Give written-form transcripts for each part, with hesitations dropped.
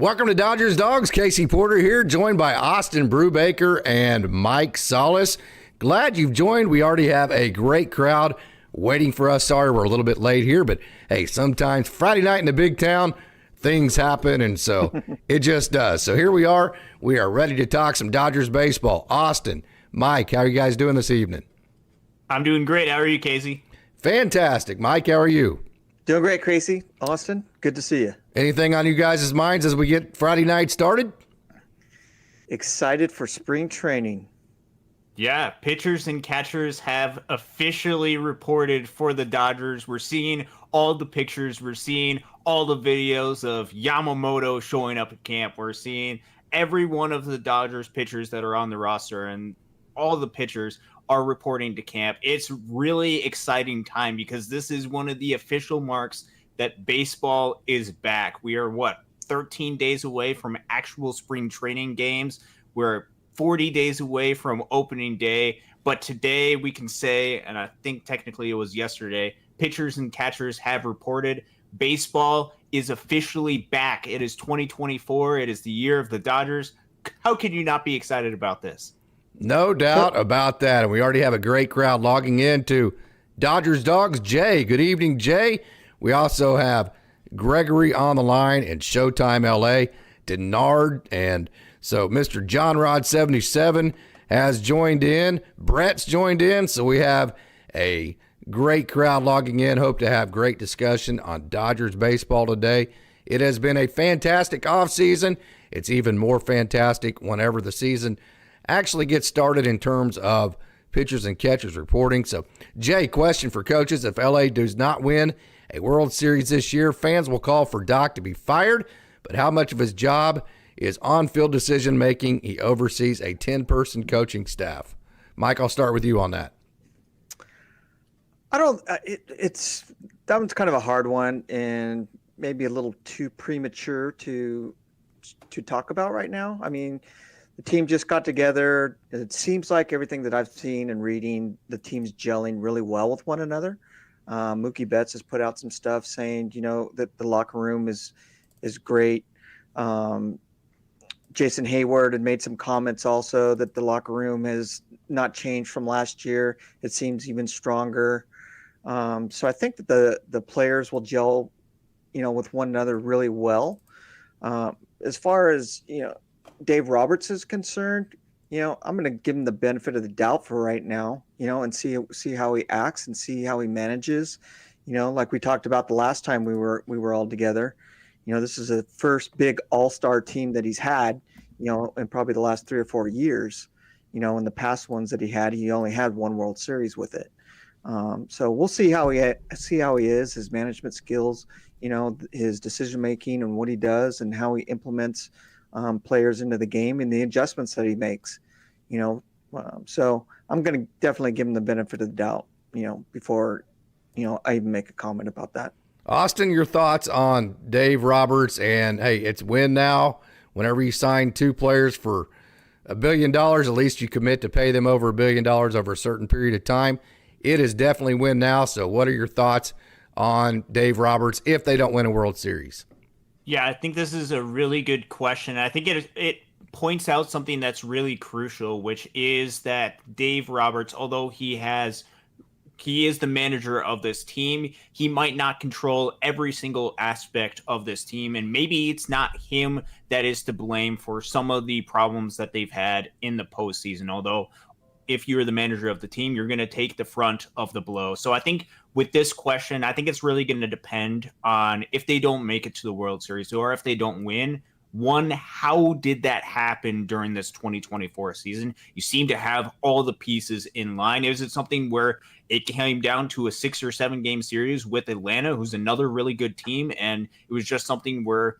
Welcome to Dodgers Dogs. Casey Porter here, joined by Austin Brubaker and Mike Solis. Glad you've joined. We already have a great crowd waiting for us. Sorry we're a little bit late here, but hey, sometimes Friday night in the big town, things happen, and so it just does. So here we are. We are ready to talk some Dodgers baseball. Austin, Mike, how are you guys doing this evening? I'm doing great. How are you, Casey? Fantastic. Mike, how are you? Doing great, Casey. Austin, good to see you. Anything on you guys' minds as we get Friday night started? Excited for spring training. Yeah, pitchers and catchers have officially reported for the Dodgers. We're seeing all the pictures. We're seeing all the videos of Yamamoto showing up at camp. We're seeing every one of the Dodgers pitchers that are on the roster, and all the pitchers are reporting to camp. It's really exciting time because this is one of the official marks that baseball is back. We are, 13 days away from actual spring training games. We're 40 days away from opening day. But today we can say, and I think technically it was yesterday, pitchers and catchers have reported baseball is officially back. It is 2024. It is the year of the Dodgers. How can you not be excited about this? No doubt about that. And we already have a great crowd logging in to Dodgers Dogs. Jay, good evening, Jay. We also have Gregory on the line in Showtime LA, Denard, and so Mr. John Rod 77 has joined in. Brett's joined in. So we have a great crowd logging in. Hope to have great discussion on Dodgers baseball today. It has been a fantastic offseason. It's even more fantastic whenever the season actually gets started in terms of pitchers and catchers reporting. So, Jay, question for coaches. If LA does not win a World Series this year, fans will call for Doc to be fired, but how much of his job is on-field decision-making? He oversees a 10-person coaching staff. Mike, I'll start with you on that. I don't. It's that one's kind of a hard one, and maybe a little too premature to talk about right now. I mean, the team just got together. It seems like everything that I've seen and reading, the team's gelling really well with one another. Mookie Betts has put out some stuff saying, that the locker room is great. Jason Hayward had made some comments also that the locker room has not changed from last year. It seems even stronger. So I think that the players will gel, with one another really well. As far as, Dave Roberts is concerned, I'm going to give him the benefit of the doubt for right now, and see how he acts and see how he manages. Like we talked about the last time we were all together. This is the first big all-star team that he's had, in probably the last 3 or 4 years. In the past ones that he only had one World Series with it. So we'll see how he is, his management skills, his decision making and what he does and how he implements players into the game and the adjustments that he makes. So I'm going to definitely give him the benefit of the doubt, before I even make a comment about that. Austin, your thoughts on Dave Roberts, and hey, it's win now. Whenever you sign 2 players for $1 billion, at least you commit to pay them over $1 billion over a certain period of time. It is definitely win now. So what are your thoughts on Dave Roberts if they don't win a World Series? Yeah, I think this is a really good question. I think it points out something that's really crucial, which is that Dave Roberts, although he is the manager of this team, he might not control every single aspect of this team. And maybe it's not him that is to blame for some of the problems that they've had in the postseason. Although if you're the manager of the team, you're going to take the front of the blow. So I think with this question, I think it's really going to depend on if they don't make it to the World Series or if they don't win. One, how did that happen during this 2024 season? You seem to have all the pieces in line. Is it something where it came down to a 6 or 7 game series with Atlanta, who's another really good team, and it was just something where a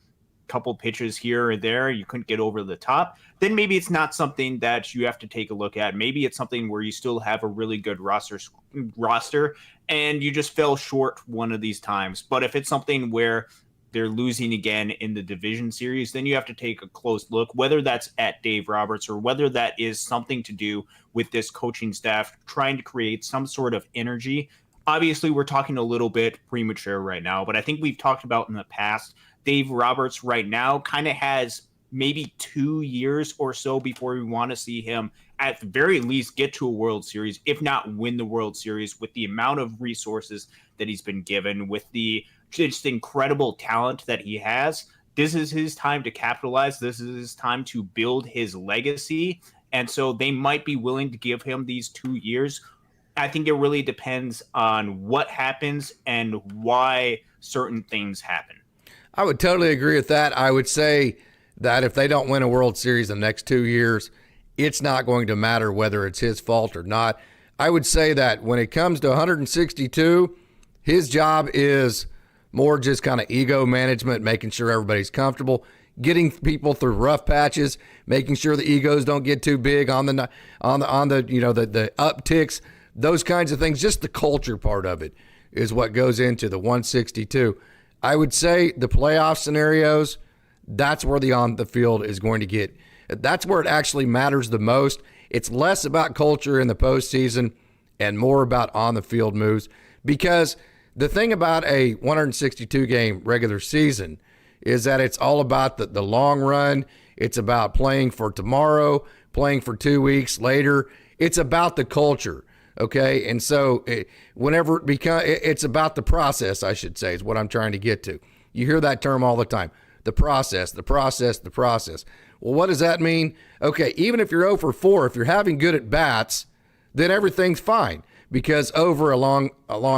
couple pitches here or there, you couldn't get over the top? Then maybe it's not something that you have to take a look at. Maybe it's something where you still have a really good roster and you just fell short one of these times. But if it's something where they're losing again in the division series, then you have to take a close look, whether that's at Dave Roberts or whether that is something to do with this coaching staff trying to create some sort of energy obviously we're talking a little bit premature right now, but I think we've talked about in the past, Dave Roberts right now kind of has maybe 2 years or so before we want to see him at the very least get to a World Series, if not win the World Series, with the amount of resources that he's been given, with the just incredible talent that he has. This is his time to capitalize. This is his time to build his legacy. And so they might be willing to give him these 2 years. I think it really depends on what happens and why certain things happen. I would totally agree with that. I would say that if they don't win a World Series in the next 2 years, it's not going to matter whether it's his fault or not. I would say that when it comes to 162, his job is more just kind of ego management, making sure everybody's comfortable, getting people through rough patches, making sure the egos don't get too big on the the upticks, those kinds of things. Just the culture part of it is what goes into the 162. I would say the playoff scenarios, that's where the on the field is going to get. That's where it actually matters the most. It's less about culture in the postseason and more about on the field moves, because the thing about a 162 game regular season is that it's all about the long run. It's about playing for tomorrow, playing for 2 weeks later. It's about the culture. Okay. And so whenever it becomes, it's about the process, I should say, is what I'm trying to get to. You hear that term all the time. The process, the process, the process. Well, what does that mean? Okay, even if you're 0 for 4, if you're having good at bats, then everything's fine, because over a long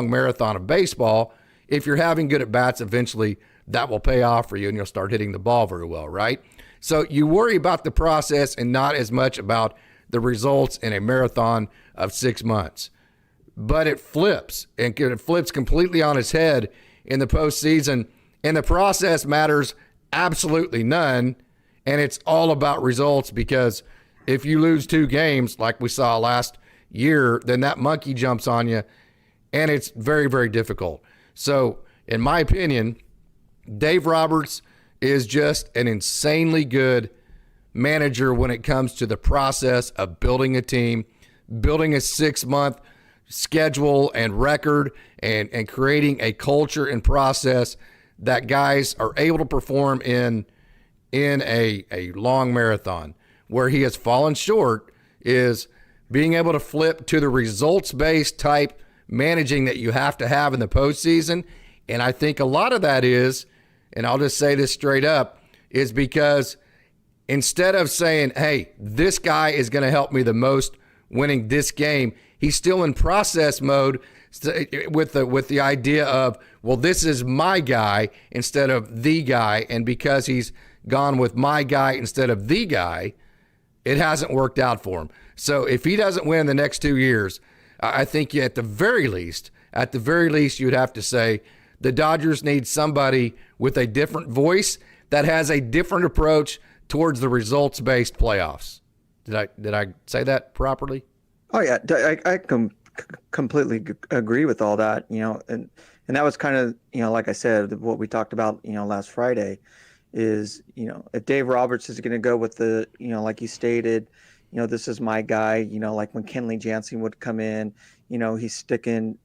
marathon of baseball, if you're having good at bats, eventually that will pay off for you and you'll start hitting the ball very well, right? So you worry about the process and not as much about the results in a marathon of 6 months. But it flips, and it flips completely on its head in the postseason, and the process matters absolutely none, and it's all about results, because if you lose 2 games like we saw last year, then that monkey jumps on you, and it's very, very difficult. So in my opinion, Dave Roberts is just an insanely good manager when it comes to the process of building a team, building a 6-month schedule and record, and creating a culture and process that guys are able to perform in a long marathon. Where he has fallen short is being able to flip to the results-based type managing that you have to have in the postseason. And I think a lot of that is, and I'll just say this straight up, is because instead of saying, hey, this guy is going to help me the most winning this game, he's still in process mode with the idea of, well, this is my guy instead of the guy. And because he's gone with my guy instead of the guy, it hasn't worked out for him. So if he doesn't win the next 2 years, I think at the very least, you'd have to say the Dodgers need somebody with a different voice that has a different approach towards the results-based playoffs. Did I say that properly? Oh yeah, I completely agree with all that. And that was kind of, like I said, what we talked about, last Friday, is, if Dave Roberts is going to go with the, like you stated, this is my guy, like when Kenley Jansen would come in, he's sticking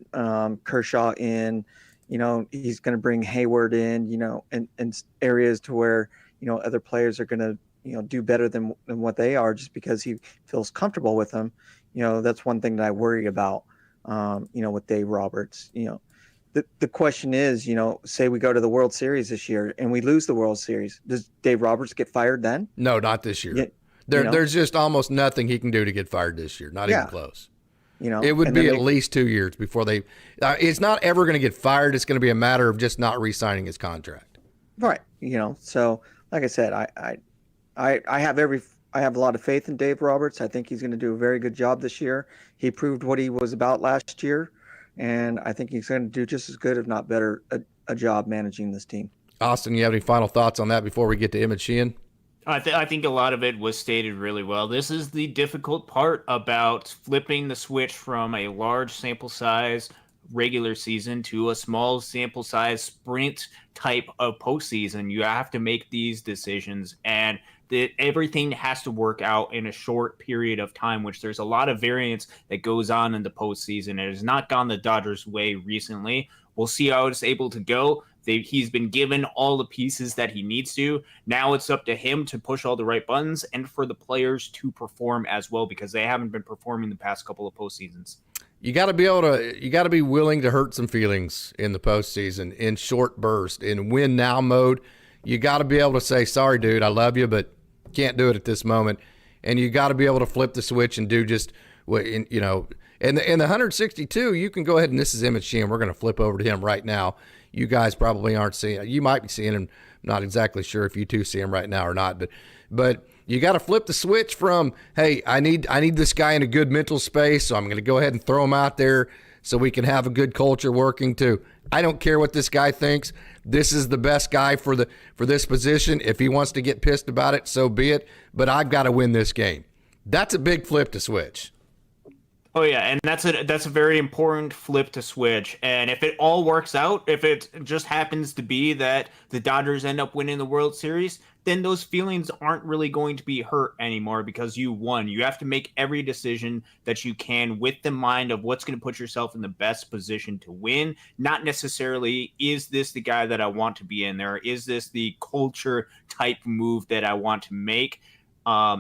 Kershaw in, he's going to bring Hayward in, and areas to where, other players are going to, do better than what they are, just because he feels comfortable with them. That's one thing that I worry about, with Dave Roberts. The question is, say we go to the World Series this year and we lose the World Series, does Dave Roberts get fired then? No, not this year. There's just almost nothing he can do to get fired this year. Not even close. It would be at least 2 years before they. It's not ever going to get fired. It's going to be a matter of just not re-signing his contract. Right. So like I said, I have a lot of faith in Dave Roberts. I think he's going to do a very good job this year. He proved what he was about last year, and I think he's going to do just as good, if not better, a job managing this team. Austin, you have any final thoughts on that before we get to Emmet Sheehan? I think a lot of it was stated really well. This is the difficult part about flipping the switch from a large sample size regular season to a small sample size sprint type of postseason. You have to make these decisions, and everything has to work out in a short period of time, which there's a lot of variance that goes on in the postseason. It has not gone the Dodgers' way recently. We'll see how it's able to go. He's been given all the pieces that he needs to. Now it's up to him to push all the right buttons and for the players to perform as well, because they haven't been performing the past couple of postseasons. You got to be willing to hurt some feelings in the postseason in short bursts, in win now mode. You got to be able to say, sorry, dude, I love you, but can't do it at this moment. And you got to be able to flip the switch and do just what, in the 162, you can go ahead, and this is Emmet Sheehan. We're going to flip over to him right now. You guys probably aren't seeing. You might be seeing him. Not exactly sure if you two see him right now or not, but you got to flip the switch from, hey, I need this guy in a good mental space, so I'm going to go ahead and throw him out there so we can have a good culture working, to I don't care what this guy thinks. This is the best guy for this position. If he wants to get pissed about it, so be it. But I've got to win this game. That's a big flip to switch. Oh yeah, and that's a very important flip to switch. And if it all works out, if it just happens to be that the Dodgers end up winning the World Series, then those feelings aren't really going to be hurt anymore, because you won. You have to make every decision that you can with the mind of what's going to put yourself in the best position to win. Not necessarily, is this the guy that I want to be in there? Is this the culture type move that I want to make?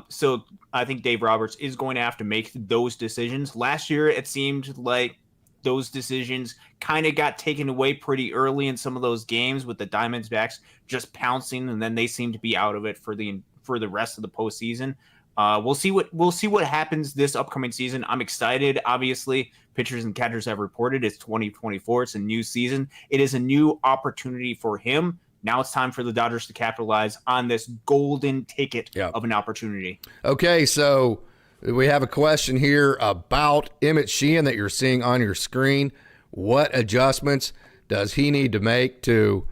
So I think Dave Roberts is going to have to make those decisions. Last year, it seemed like those decisions kind of got taken away pretty early in some of those games, with the Diamondbacks just pouncing, and then they seem to be out of it for the rest of the postseason. We'll see what happens this upcoming season. I'm excited. Obviously, pitchers and catchers have reported it's 2024. It's a new season. It is a new opportunity for him. Now it's time for the Dodgers to capitalize on this golden ticket of an opportunity. Okay, so we have a question here about Emmet Sheehan that you're seeing on your screen. What adjustments does he need to make to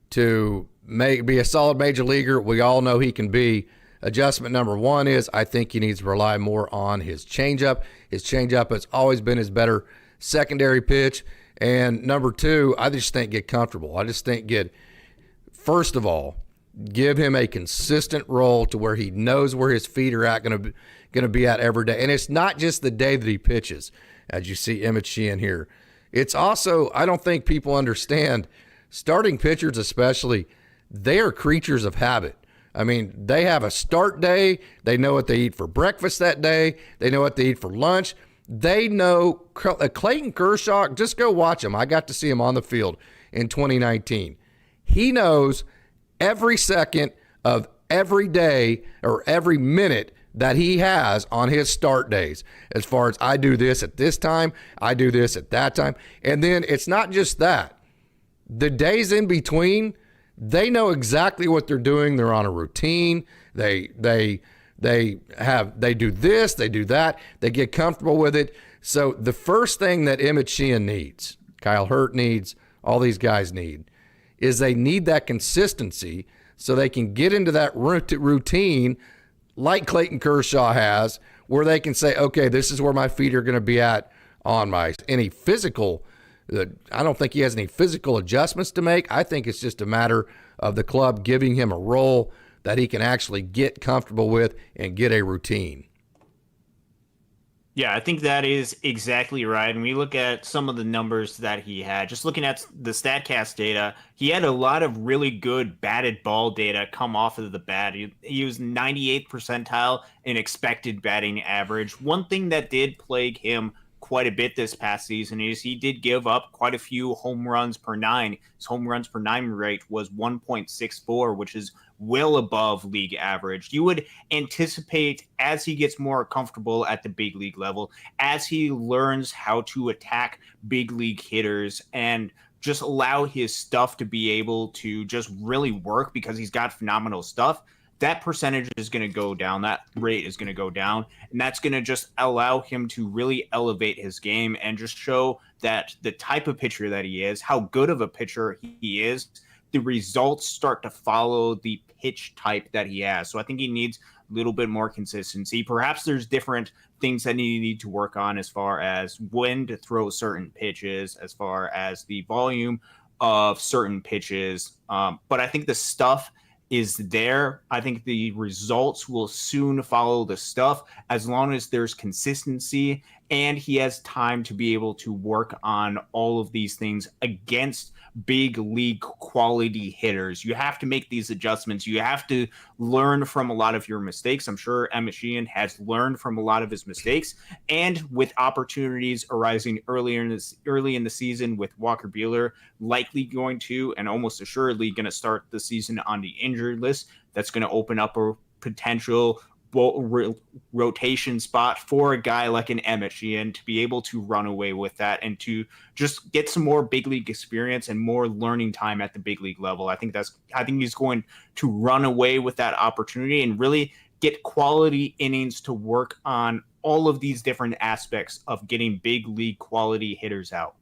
be a solid major leaguer? We all know he can be. Adjustment number one is, I think he needs to rely more on his changeup. His changeup has always been his better secondary pitch. And number two, I just think get comfortable. I just think first of all, give him a consistent role to where he knows where his feet are at going to be at every day. And it's not just the day that he pitches, as you see Emmet Sheehan here. It's also, I don't think people understand, starting pitchers especially, they are creatures of habit. I mean, they have a start day. They know what they eat for breakfast that day. They know what they eat for lunch. They know Clayton Kershaw, just go watch him. I got to see him on the field in 2019. He knows every second of every day or every minute that he has on his start days, as far as I do this at this time, I do this at that time. And then it's not just that. The days in between, they know exactly what they're doing. They're on a routine. They do this, they do that. They get comfortable with it. So the first thing that Emmet Sheehan needs, Kyle Hurt needs, all these guys need, is they need that consistency so they can get into that routine like Kershaw has, where they can say, okay, this is where my feet are going to be at on any physical. I don't think he has any physical adjustments to make. I think it's just a matter of the club giving him a role that he can actually get comfortable with and get a routine. Yeah, I think that is exactly right. And we look at some of the numbers that he had. Just looking at the StatCast data, he had a lot of really good batted ball data come off of the bat. He was 98th percentile in expected batting average. One thing that did plague him quite a bit this past season is he did give up quite a few home runs per nine. His home runs per nine rate was 1.64, which is well above league average. You would anticipate, as he gets more comfortable at the big league level, as he learns how to attack big league hitters and just allow his stuff to be able to just really work, because he's got phenomenal stuff, that percentage is going to go down. That rate is going to go down. And that's going to just allow him to really elevate his game and just show that the type of pitcher that he is, how good of a pitcher he is, the results start to follow the pitch type that he has. So I think he needs a little bit more consistency. Perhaps there's different things that he need to work on, as far as when to throw certain pitches, as far as the volume of certain pitches. But I think the stuff is there. I think the results will soon follow the stuff as long as there's consistency and he has time to be able to work on all of these things against big league quality hitters. You have to make these adjustments. You have to learn from a lot of your mistakes. I'm sure Emmet Sheehan has learned from a lot of his mistakes, and with opportunities arising early in the season with Walker Buehler likely going to and almost assuredly going to start the season on the injured list, that's going to open up a potential rotation spot for a guy like an Emmet Sheehan to be able to run away with that and to just get some more big league experience and more learning time at the big league level. I think he's going to run away with that opportunity and really get quality innings to work on all of these different aspects of getting big league quality hitters out.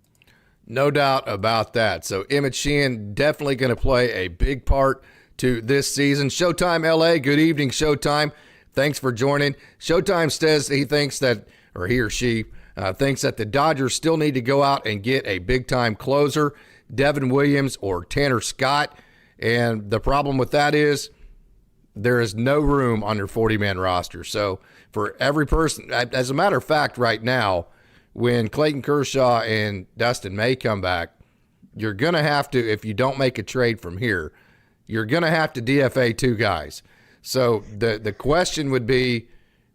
No doubt about that. So Emmet Sheehan definitely going to play a big part to this season. Showtime LA, good evening, Showtime. Thanks for joining. Showtime says he thinks that, or he or she thinks that the Dodgers still need to go out and get a big-time closer, Devin Williams or Tanner Scott. And the problem with that is there is no room on your 40-man roster. So for every person, as a matter of fact, right now, when Clayton Kershaw and Dustin May come back, you're going to have to, if you don't make a trade from here, you're going to have to DFA two guys. So the question would be,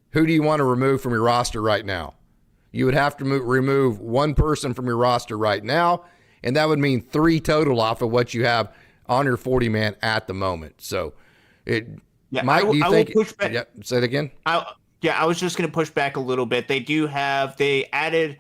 who do you want to remove from your roster right now? You would have to remove one person from your roster right now, and that would mean 3 total off of what you have on your 40-man at the moment. So, Mike, do you think? Push back. Yeah, say it again. I was just going to push back a little bit. They added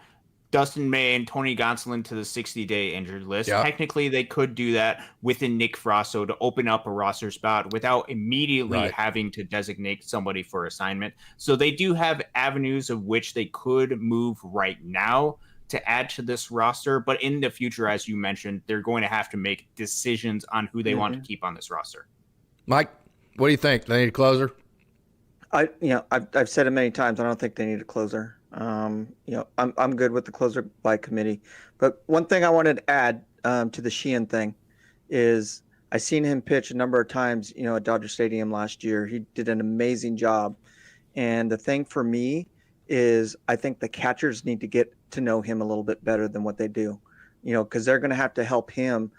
Dustin May and Tony Gonsolin to the 60-day injured list. Yep. Technically, they could do that within Nick Frasso to open up a roster spot without immediately having to designate somebody for assignment. So they do have avenues of which they could move right now to add to this roster. But in the future, as you mentioned, they're going to have to make decisions on who they want to keep on this roster. Mike, what do you think? They need a closer? I've said it many times. I don't think they need a closer. I'm good with the closer by committee. But one thing I wanted to add to the Sheehan thing is I seen him pitch a number of times, at Dodger Stadium last year. He did an amazing job. And the thing for me is I think the catchers need to get to know him a little bit better than what they do, because they're going to have to help him,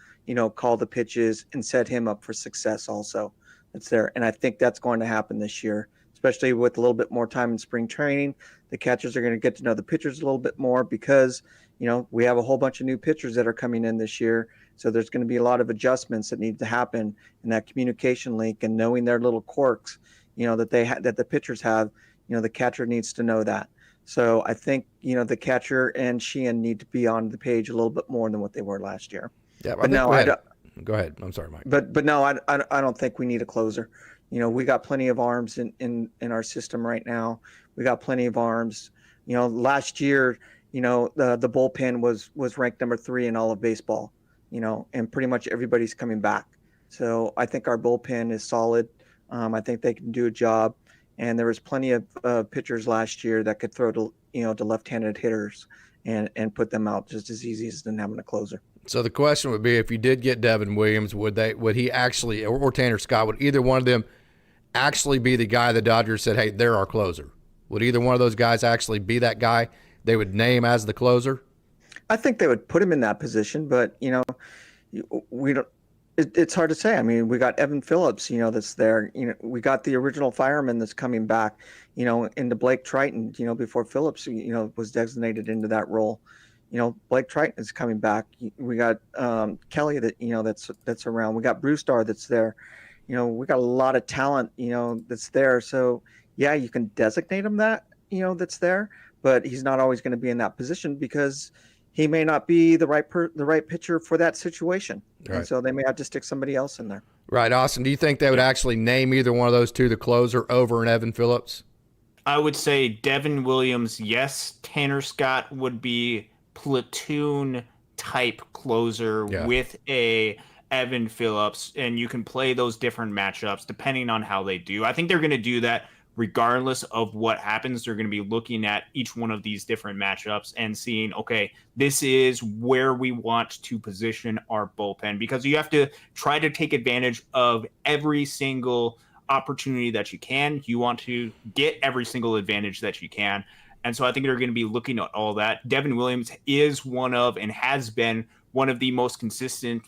call the pitches and set him up for success also. That's there. And I think that's going to happen this year, especially with a little bit more time in spring training. The catchers are going to get to know the pitchers a little bit more because, we have a whole bunch of new pitchers that are coming in this year. So there's going to be a lot of adjustments that need to happen in that communication link and knowing their little quirks, that that the pitchers have, the catcher needs to know that. So I think, the catcher and Sheehan need to be on the page a little bit more than what they were last year. Yeah, but no, go ahead. I'm sorry, Mike. But no, I don't think we need a closer. We got plenty of arms in our system right now. We got plenty of arms. Last year, the bullpen was ranked number 3 in all of baseball, and pretty much everybody's coming back. So I think our bullpen is solid. I think they can do a job. And there was plenty of pitchers last year that could throw to left-handed hitters and put them out just as easy as than having a closer. So the question would be, if you did get Devin Williams, would he actually, or Tanner Scott, would either one of them actually be the guy the Dodgers said, hey, they're our closer? Would either one of those guys actually be that guy they would name as the closer? I think they would put him in that position, but we don't. It's hard to say. I mean, we got Evan Phillips, that's there. We got the original fireman that's coming back, into Blake Triton, before Phillips, was designated into that role. Blake Triton is coming back. We got Kelly that's around. We got Brewstar that's there. We got a lot of talent, that's there. So yeah, you can designate him that, that's there, but he's not always going to be in that position because he may not be the right pitcher for that situation. Right. And so they may have to stick somebody else in there. Right. Austin, do you think they would actually name either one of those two the closer over an Evan Phillips? I would say Devin Williams, yes. Tanner Scott would be platoon type closer with a Evan Phillips, and you can play those different matchups depending on how they do. I think they're going to do that regardless of what happens, they're going to be looking at each one of these different matchups and seeing, okay, this is where we want to position our bullpen, because you have to try to take advantage of every single opportunity that you can. You want to get every single advantage that you can. And so I think they're going to be looking at all that. Devin Williams is one of, and has been one of the most consistent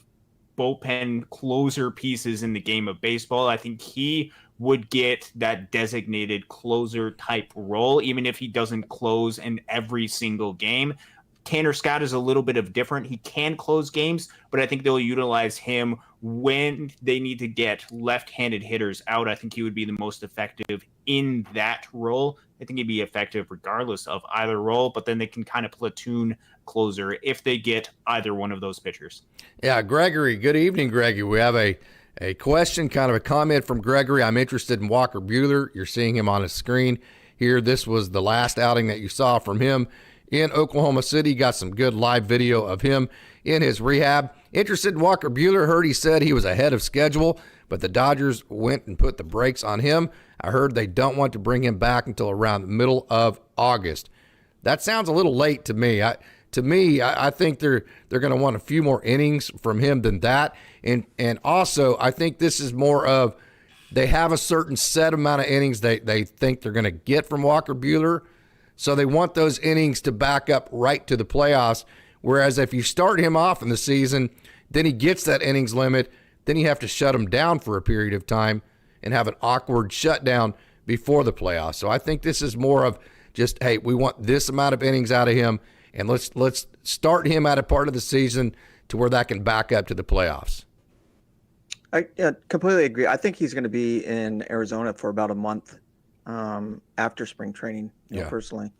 bullpen closer pieces in the game of baseball. I think he would get that designated closer type role, even if he doesn't close in every single game. Tanner Scott is a little bit of different. He can close games, but I think they'll utilize him when they need to get left-handed hitters out. I think he would be the most effective in that role. I think he'd be effective regardless of either role, but then they can kind of platoon closer if they get either one of those pitchers. Yeah, Gregory. Good evening, Gregory. We have a question, kind of a comment from Gregory. I'm interested in Walker Buehler. You're seeing him on a screen here. This was the last outing that you saw from him in Oklahoma City. Got some good live video of him in his rehab. Interested in Walker Buehler. Heard he said he was ahead of schedule, but the Dodgers went and put the brakes on him. I heard they don't want to bring him back until around the middle of August. That sounds a little late to me. I think they're going to want a few more innings from him than that. And also, I think this is more of, they have a certain set amount of innings they think they're going to get from Walker Buehler. So they want those innings to back up right to the playoffs. Whereas if you start him off in the season, then he gets that innings limit, then you have to shut him down for a period of time and have an awkward shutdown before the playoffs. So I think this is more of just, hey, we want this amount of innings out of him, and let's start him at a part of the season to where that can back up to the playoffs. I completely agree. I think he's going to be in Arizona for about a month after spring training, personally,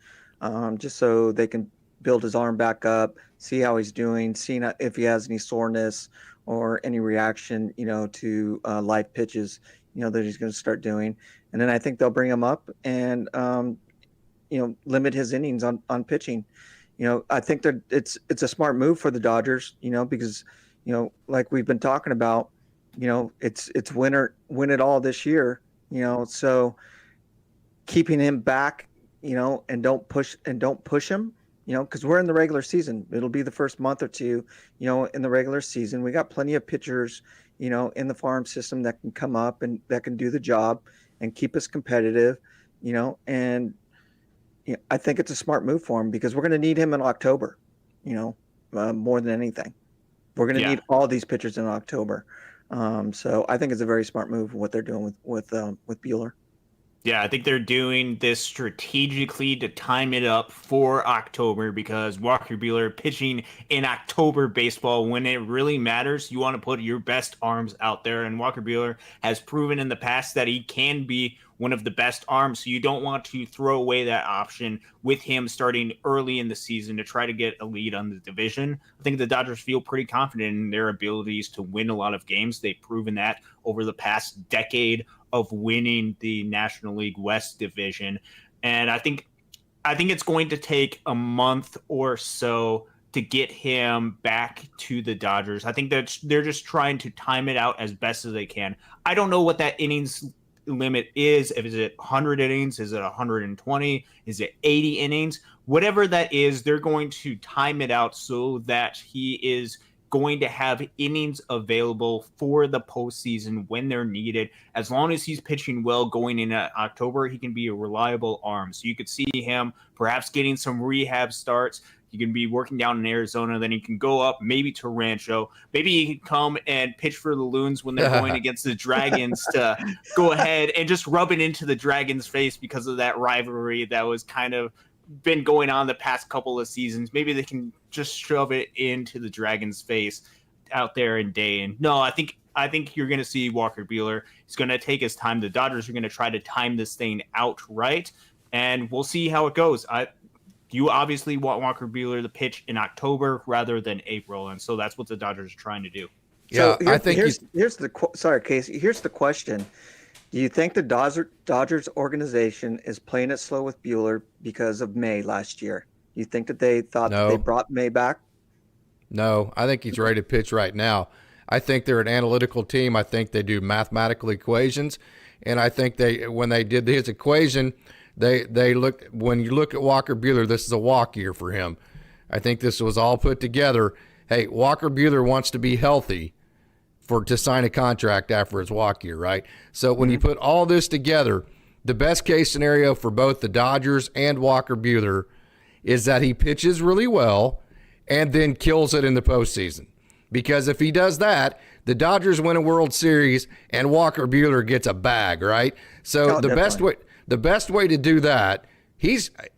just so they can build his arm back up, see how he's doing, see if he has any soreness or any reaction, to live pitches, that he's going to start doing. And then I think they'll bring him up and, limit his innings on pitching. I think that it's a smart move for the Dodgers, because, like we've been talking about, it's win it all this year, so keeping him back, and don't push him, because we're in the regular season. It'll be the first month or two, in the regular season. We got plenty of pitchers, in the farm system that can come up and that can do the job and keep us competitive, and I think it's a smart move for him, because we're going to need him in October, more than anything. We're going to need all these pitchers in October. So I think it's a very smart move what they're doing with Buehler. Yeah, I think they're doing this strategically to time it up for October, because Walker Buehler pitching in October baseball, when it really matters, you want to put your best arms out there. And Walker Buehler has proven in the past that he can be one of the best arms. So you don't want to throw away that option with him starting early in the season to try to get a lead on the division. I think the Dodgers feel pretty confident in their abilities to win a lot of games. They've proven that over the past decade of winning the National League West division. And I think it's going to take a month or so to get him back to the Dodgers. I think that they're just trying to time it out as best as they can. I don't know what that innings limit is. If is it 100 innings? Is it 120? Is it 80 innings? Whatever that is, they're going to time it out so that he is going to have innings available for the postseason when they're needed. As long as he's pitching well going into October, he can be a reliable arm. So you could see him perhaps getting some rehab starts. He can be working down in Arizona. Then he can go up maybe to Rancho. Maybe he can come and pitch for the Loons when they're going against the Dragons to go ahead and just rub it into the Dragons' face because of that rivalry that was kind of been going on the past couple of seasons. Maybe they can just shove it into the Dragons' face out there in day. And no, I think you're going to see Walker Buehler. He's going to take his time. The Dodgers are going to try to time this thing out right, and we'll see how it goes. You obviously want Walker Buehler to pitch in October rather than April, and so that's what the Dodgers are trying to do. Yeah, so I think here's the Casey. Here's the question. Do you think the Dodgers organization is playing it slow with Buehler because of May last year? Do you think that they thought that they brought May back? No, I think he's ready to pitch right now. I think they're an analytical team. I think they do mathematical equations, and I think when they did his equation, they look, when you look at Walker Buehler, this is a walk year for him. I think this was all put together. Hey, Walker Buehler wants to be healthy to sign a contract after his walk year, right? So when you put all this together, the best case scenario for both the Dodgers and Walker Buehler is that he pitches really well and then kills it in the postseason. Because if he does that, the Dodgers win a World Series and Walker Buehler gets a bag, right? So the best way to do that,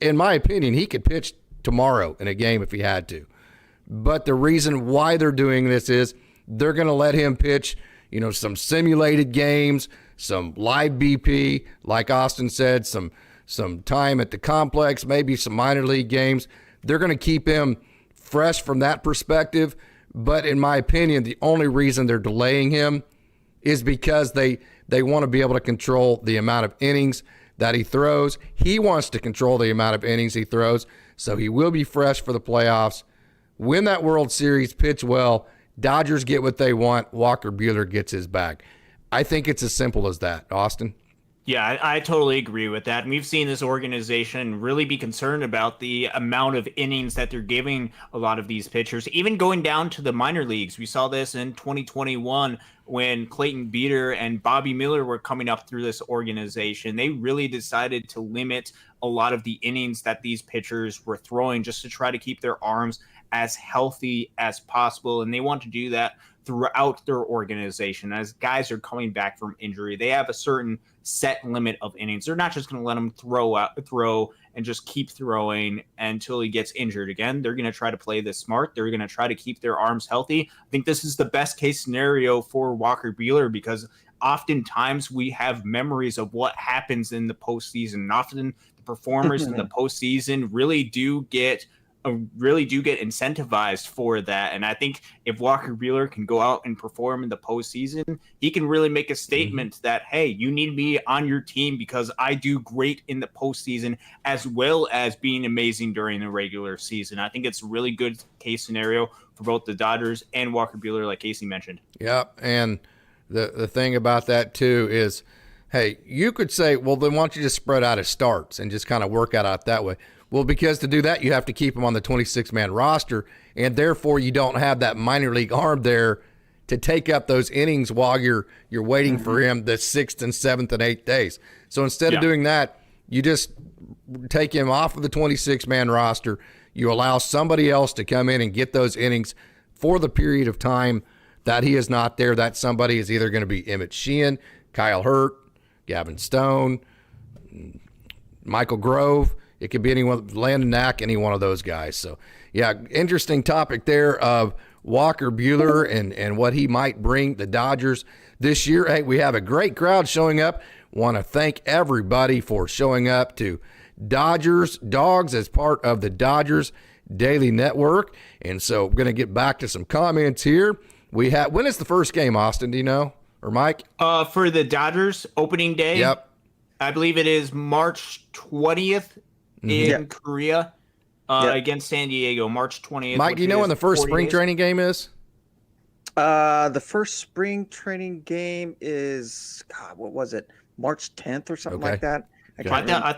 in my opinion, he could pitch tomorrow in a game if he had to. But the reason why they're doing this is they're going to let him pitch, some simulated games, some live BP, like Austin said, some time at the complex, maybe some minor league games. They're going to keep him fresh from that perspective. But in my opinion, the only reason they're delaying him is because they want to be able to control the amount of innings that he throws. He wants to control the amount of innings he throws, so he will be fresh for the playoffs. Win that World Series, pitch well. Dodgers get what they want. Walker Buehler gets his bag. I think it's as simple as that, Austin. Yeah, I totally agree with that. And we've seen this organization really be concerned about the amount of innings that they're giving a lot of these pitchers, even going down to the minor leagues. We saw this in 2021 when Clayton Beeter and Bobby Miller were coming up through this organization. They really decided to limit a lot of the innings that these pitchers were throwing just to try to keep their arms as healthy as possible. And they want to do that throughout their organization. As guys are coming back from injury, they have a certain set limit of innings. They're not just going to let him throw and just keep throwing until he gets injured again. They're going to try to play this smart. They're going to try to keep their arms healthy. I think this is the best case scenario for Walker Buehler, because oftentimes we have memories of what happens in the postseason. And often the performers in the postseason really do get incentivized for that. And I think if Walker Buehler can go out and perform in the postseason, he can really make a statement that, hey, you need me on your team because I do great in the postseason as well as being amazing during the regular season. I think it's a really good case scenario for both the Dodgers and Walker Buehler, like Casey mentioned. Yep. And the thing about that too is, hey, you could say, well, then why don't you just spread out his starts and just kind of work out that way? Well, because to do that, you have to keep him on the 26-man roster, and therefore you don't have that minor league arm there to take up those innings while you're waiting for him the 6th and 7th and 8th days. So instead of doing that, you just take him off of the 26-man roster. You allow somebody else to come in and get those innings for the period of time that he is not there. That somebody is either going to be Emmet Sheehan, Kyle Hurt, Gavin Stone, Michael Grove. It could be anyone, Landon Knack, any one of those guys. So, yeah, interesting topic there of Walker Buehler and what he might bring the Dodgers this year. Hey, we have a great crowd showing up. Want to thank everybody for showing up to Dawgs as part of the Dodgers Daily Network. And so we're going to get back to some comments here. When is the first game, Austin? Do you know? Or Mike? For the Dodgers opening day? Yep. I believe it is March 20th. In Korea against San Diego, March 20th. Mike, do you know when the first spring training game is? The first spring training game is, God, what was it? March 10th or something like that? I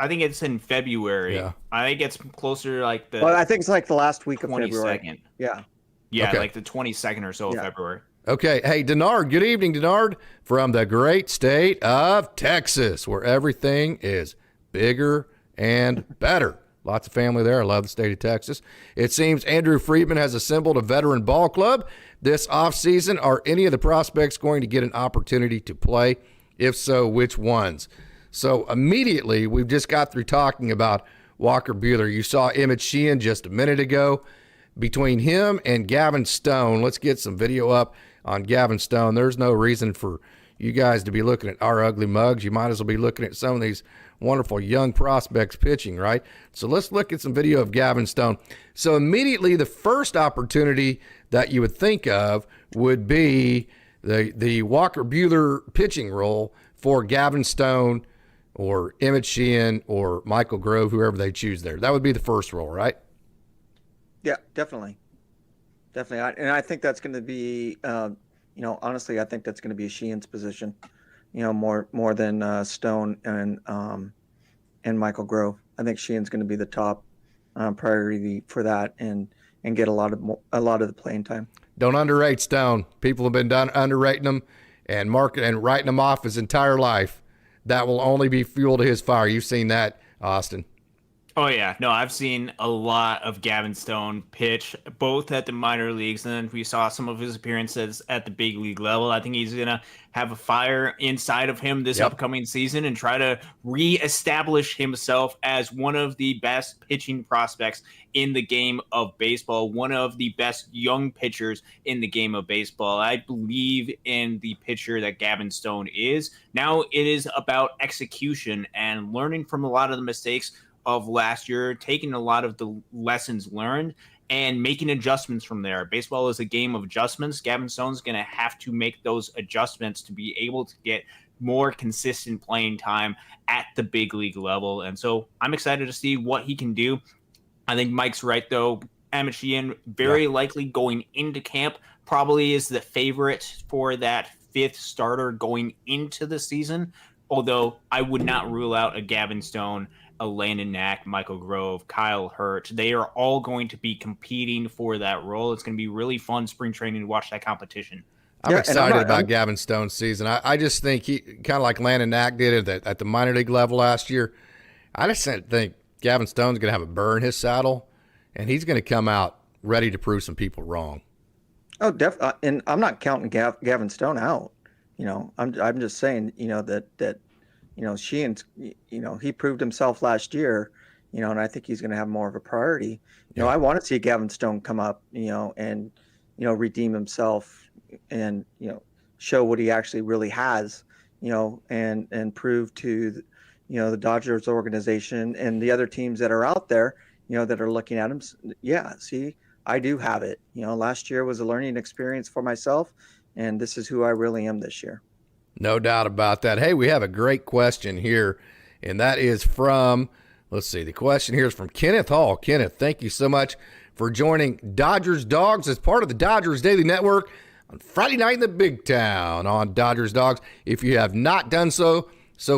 think it's in February. Yeah. I think it's closer like the. Well, I think it's like the last week of 22nd. February. Yeah. Yeah, Okay. like the 22nd or so of February. Okay. Hey, Denard. Good evening, Denard, from the great state of Texas, where everything is bigger and better. Lots of family there. I love the state of Texas. It seems Andrew Friedman has assembled a veteran ball club this offseason. Are any of the prospects going to get an opportunity to play? If so, which ones? So immediately, we've just got through talking about Walker Buehler. You saw Emmet Sheehan just a minute ago. Between him and Gavin Stone, let's get some video up on Gavin Stone. There's no reason for you guys to be looking at our ugly mugs. You might as well be looking at some of these wonderful young prospects pitching, right? So let's look at some video of Gavin Stone. So immediately the first opportunity that you would think of would be the Walker Buehler pitching role for Gavin Stone or Emmet Sheehan or Michael Grove, whoever they choose there. That would be the first role, right? Yeah, definitely. And I think that's going to be honestly, I think that's going to be Sheehan's position. More than Stone and Michael Grove. I think Sheehan's going to be the top priority for that and get a lot of the playing time. Don't underrate Stone. People have been underrating him and writing him off his entire life. That will only be fuel to his fire. You've seen that, Austin. Oh, yeah. No, I've seen a lot of Gavin Stone pitch, both at the minor leagues, and then we saw some of his appearances at the big league level. I think he's going to have a fire inside of him this upcoming season and try to reestablish himself as one of the best pitching prospects in the game of baseball, one of the best young pitchers in the game of baseball. I believe in the pitcher that Gavin Stone is. Now it is about execution and learning from a lot of the mistakes of last year, taking a lot of the lessons learned and making adjustments from there. Baseball is a game of adjustments. Gavin Stone's going to have to make those adjustments to be able to get more consistent playing time at the big league level. And so I'm excited to see what he can do. I think Mike's right, though. Emmet Sheehan, very likely going into camp, probably is the favorite for that fifth starter going into the season. Although I would not rule out a Gavin Stone, a Landon Knack, Michael Grove, Kyle Hurt. They are all going to be competing for that role. It's going to be really fun spring training to watch that competition. I'm excited about Gavin Stone's season. I just think he, kind of like Landon Knack did at the minor league level last year, I just think Gavin Stone's going to have a burr in his saddle, and he's going to come out ready to prove some people wrong. Oh, definitely. And I'm not counting Gavin Stone out. I'm just saying, that Sheehan's, he proved himself last year, and I think he's going to have more of a priority. I want to see Gavin Stone come up, and, redeem himself and, show what he actually really has, and prove to, the Dodgers organization and the other teams that are out there, that are looking at him. Yeah, see, I do have it. Last year was a learning experience for myself, and this is who I really am this year. No doubt about that. Hey, we have a great question here, and that is from, let's see, the question here is from Kenneth Hall. Kenneth, thank you so much for joining Dodgers Dawgs as part of the Dodgers Daily Network on Friday night in the Big Town on Dodgers Dawgs. If you have not done so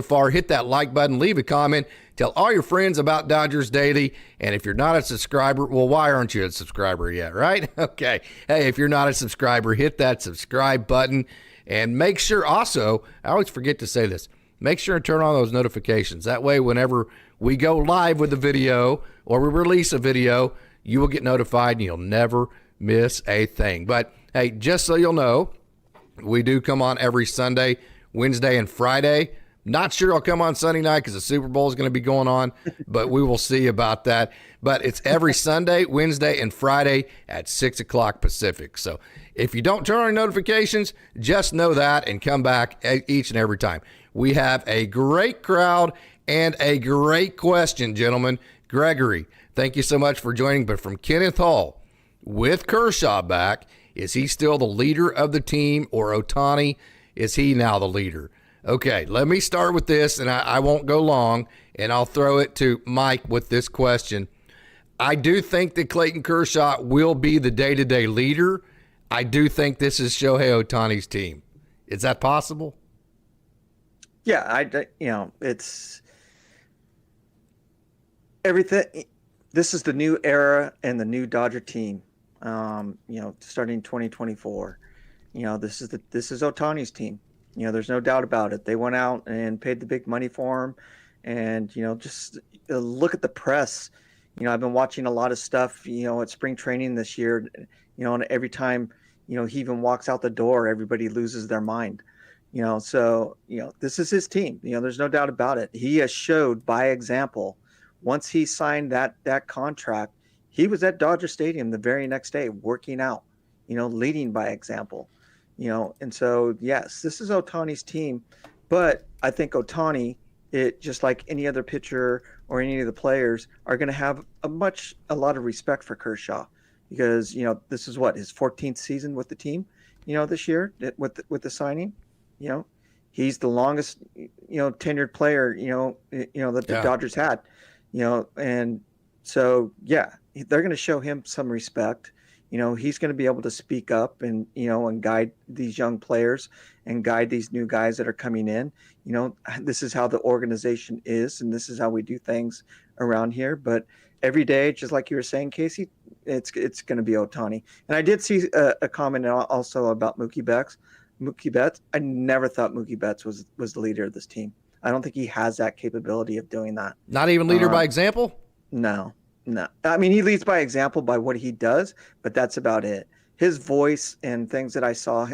far, hit that like button, leave a comment, tell all your friends about Dodgers Daily, and if you're not a subscriber, well, why aren't you a subscriber yet, right? Okay. Hey, if you're not a subscriber, hit that subscribe button. And make sure also, I always forget to say this, make sure and turn on those notifications. That way, whenever we go live with a video or we release a video, you will get notified and you'll never miss a thing. But hey, just so you'll know, we do come on every Sunday, Wednesday, and Friday. Not sure I'll come on Sunday night because the Super Bowl is going to be going on, but we will see about that. But it's every Sunday, Wednesday, and Friday at 6 o'clock Pacific. So if you don't turn on notifications, just know that and come back each and every time. We have a great crowd and a great question, gentlemen. Gregory, thank you so much for joining. But from Kenneth Hall, with Kershaw back, is he still the leader of the team, or Ohtani, is he now the leader? Okay, let me start with this, and I won't go long, and I'll throw it to Mike with this question. I do think that Clayton Kershaw will be the day-to-day leader. I do think this is Shohei Ohtani's team. Is that possible? Yeah, it's everything. This is the new era and the new Dodger team. Starting 2024. This is Ohtani's team. There's no doubt about it. They went out and paid the big money for him, and just look at the press. I've been watching a lot of stuff. At spring training this year. And every time he even walks out the door, everybody loses their mind. So this is his team. There's no doubt about it. He has showed by example. Once he signed that contract, he was at Dodger Stadium the very next day working out. Leading by example. And so, yes, this is Ohtani's team, but I think Ohtani, just like any other pitcher or any of the players, are going to have a lot of respect for Kershaw because, this is his 14th season with the team, this year with the signing. He's the longest, tenured player, that the Dodgers had, and so, yeah, they're going to show him some respect. he's going to be able to speak up and, and guide these young players and guide these new guys that are coming in. This is how the organization is, and this is how we do things around here. But every day, just like you were saying, Casey, it's going to be Ohtani. And I did see a comment also about Mookie Betts. I never thought Mookie Betts was the leader of this team. I don't think he has that capability of doing that. Not even leader by example? No. I mean, he leads by example by what he does, but that's about it. His voice and things that I saw,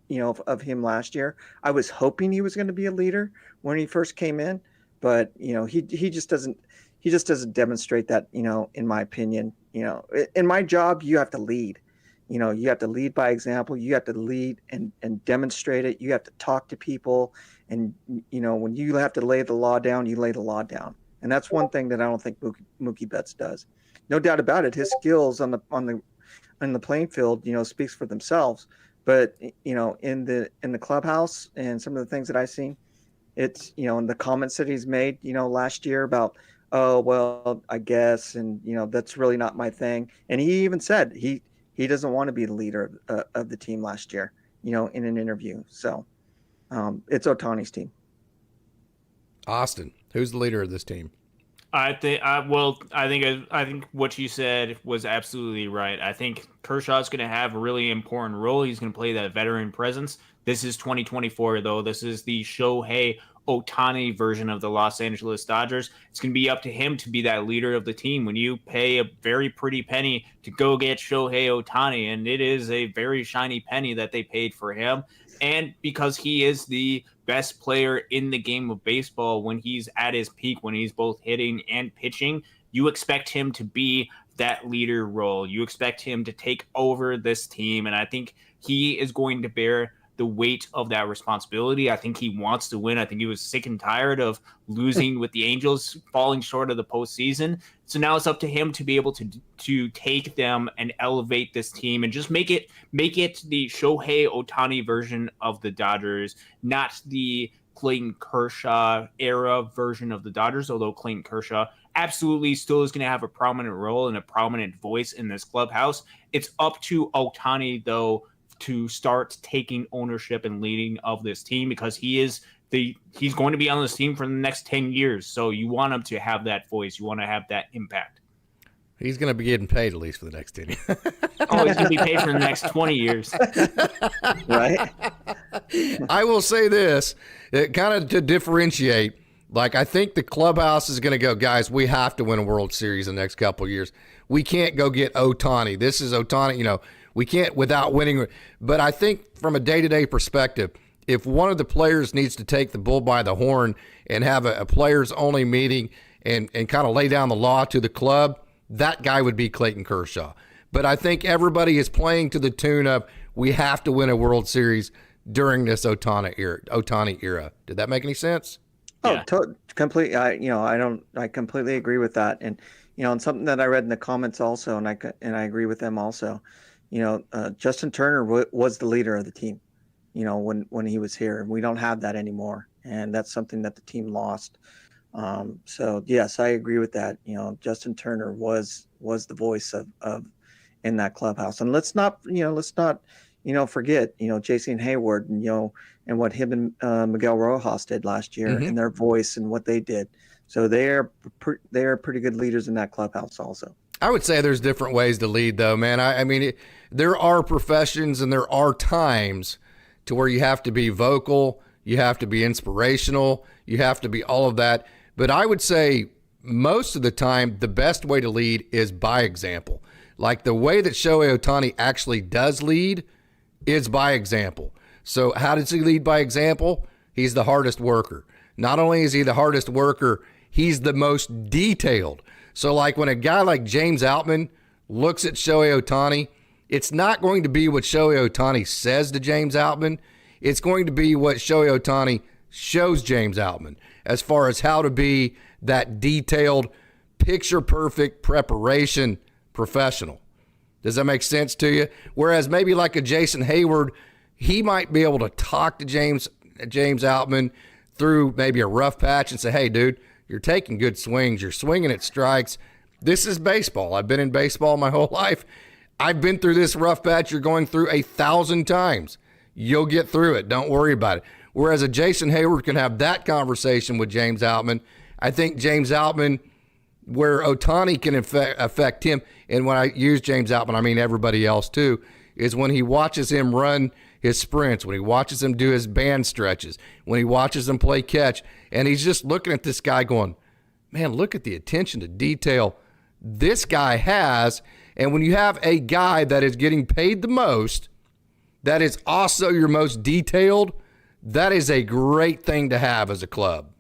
of him last year, I was hoping he was going to be a leader when he first came in, but he just doesn't demonstrate that. In my opinion, in my job, you have to lead. You have to lead by example. You have to lead and demonstrate it. You have to talk to people, and when you have to lay the law down, you lay the law down. And that's one thing that I don't think Mookie Betts does. No doubt about it. His skills on the playing field, speaks for themselves. But in the clubhouse and some of the things that I've seen, it's and the comments that he's made, last year about, oh well, I guess, and that's really not my thing. And he even said he doesn't want to be the leader of the team last year, in an interview. So it's Ohtani's team. Austin, who's the leader of this team? I think what you said was absolutely right. I think Kershaw's going to have a really important role. He's going to play that veteran presence. This is 2024, though. This is the Shohei Ohtani version of the Los Angeles Dodgers. It's going to be up to him to be that leader of the team. When you pay a very pretty penny to go get Shohei Ohtani, and it is a very shiny penny that they paid for him, and because he is the best player in the game of baseball when he's at his peak, when he's both hitting and pitching, you expect him to be that leader role. You expect him to take over this team, and I think he is going to bear the weight of that responsibility. I think he wants to win. I think he was sick and tired of losing with the Angels, falling short of the postseason. So now it's up to him to be able to take them and elevate this team and just make it the Shohei Ohtani version of the Dodgers, not the Clayton Kershaw era version of the Dodgers, although Clayton Kershaw absolutely still is going to have a prominent role and a prominent voice in this clubhouse. It's up to Ohtani, though, to start taking ownership and leading of this team, because he's going to be on this team for the next 10 years. So you want him to have that voice. You want to have that impact. He's going to be getting paid at least for the next 10 years. Oh, he's going to be paid for the next 20 years. Right. I will say this, kind of to differentiate, like I think the clubhouse is going to go, guys, we have to win a World Series in the next couple of years. We can't go get Ohtani. This is Ohtani, we can't without winning. But I think from a day-to-day perspective, if one of the players needs to take the bull by the horn and have a players-only meeting and kind of lay down the law to the club, that guy would be Clayton Kershaw. But I think everybody is playing to the tune of we have to win a World Series during this Ohtani era. Did that make any sense? Oh, yeah. Completely. I completely agree with that. And, and something that I read in the comments also, and I agree with them also. Justin Turner was the leader of the team, when he was here, and we don't have that anymore. And that's something that the team lost. So yes, I agree with that. Justin Turner was the voice of in that clubhouse. And let's not forget, Jason Hayward and what him and Miguel Rojas did last year, and their voice and what they did. So they are pretty good leaders in that clubhouse also. I would say there's different ways to lead, though, man. I mean, there are professions and there are times to where you have to be vocal, you have to be inspirational, you have to be all of that. But I would say most of the time, the best way to lead is by example. Like the way that Shohei Ohtani actually does lead is by example. So how does he lead by example? He's the hardest worker. Not only is he the hardest worker, he's the most detailed. So like when a guy like James Outman looks at Shohei Ohtani, it's not going to be what Shohei Ohtani says to James Outman. It's going to be what Shohei Ohtani shows James Outman as far as how to be that detailed, picture-perfect preparation professional. Does that make sense to you? Whereas maybe like a Jason Hayward, he might be able to talk to James Outman through maybe a rough patch and say, hey, dude, you're taking good swings. You're swinging at strikes. This is baseball. I've been in baseball my whole life. I've been through this rough patch you're going through 1,000 times. You'll get through it. Don't worry about it. Whereas a Jason Hayward can have that conversation with James Outman, I think James Outman, where Ohtani can affect him, and when I use James Outman, I mean everybody else too, is when he watches him run his sprints, when he watches him do his band stretches, when he watches him play catch, and he's just looking at this guy going, man, look at the attention to detail this guy has. And when you have a guy that is getting paid the most, that is also your most detailed, that is a great thing to have as a club.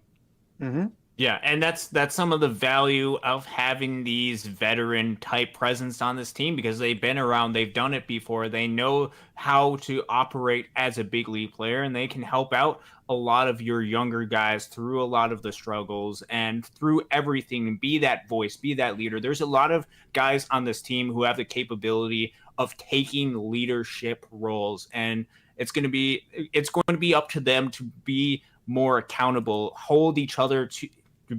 Mm-hmm. Yeah, and that's some of the value of having these veteran type presence on this team, because they've been around, they've done it before, they know how to operate as a big league player, and they can help out a lot of your younger guys through a lot of the struggles and through everything, and be that voice, be that leader. There's a lot of guys on this team who have the capability of taking leadership roles, and it's going to be up to them to be more accountable, hold each other to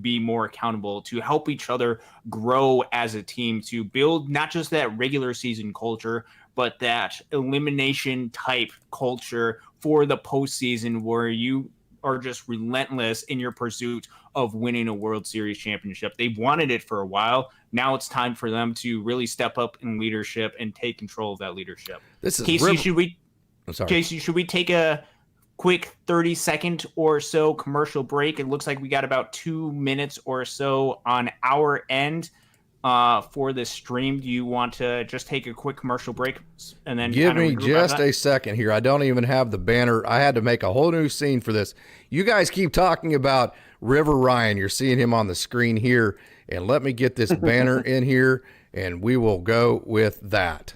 be more accountable, to help each other grow as a team, to build not just that regular season culture, but that elimination type culture for the postseason, where you are just relentless in your pursuit of winning a World Series championship. They've wanted it for a while. Now it's time for them to really step up in leadership and take control of that leadership. This is Casey, should we take a quick 30-second or so commercial break? It looks like we got about 2 minutes or so on our end for this stream. Do you want to just take a quick commercial break and then give me just a second here? I don't even have the banner. I had to make a whole new scene for this. You guys keep talking about River Ryan. You're seeing him on the screen here, and let me get this banner in here, and we will go with that.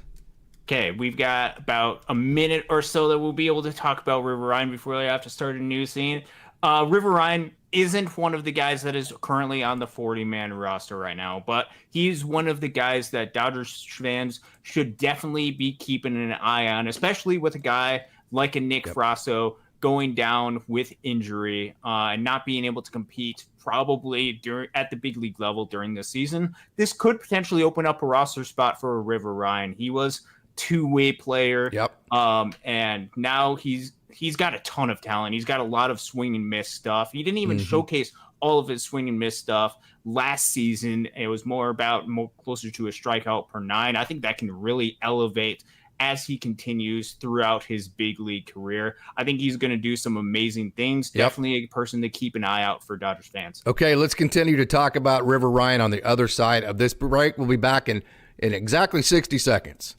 Okay, we've got about a minute or so that we'll be able to talk about River Ryan before we have to start a new scene. River Ryan isn't one of the guys that is currently on the 40-man roster right now, but he's one of the guys that Dodgers fans should definitely be keeping an eye on, especially with a guy like a Nick Frasso going down with injury and not being able to compete probably at the big league level during the season. This could potentially open up a roster spot for a River Ryan. He was two-way player. And now he's got a ton of talent. He's got a lot of swing and miss stuff. He didn't even showcase all of his swing and miss stuff last season. It was more closer to a strikeout per 9. I think that can really elevate as he continues throughout his big league career. I think he's going to do some amazing things. Definitely a person to keep an eye out for Dodgers fans. Okay, let's continue to talk about River Ryan on the other side of this break. We'll be back in exactly 60 seconds.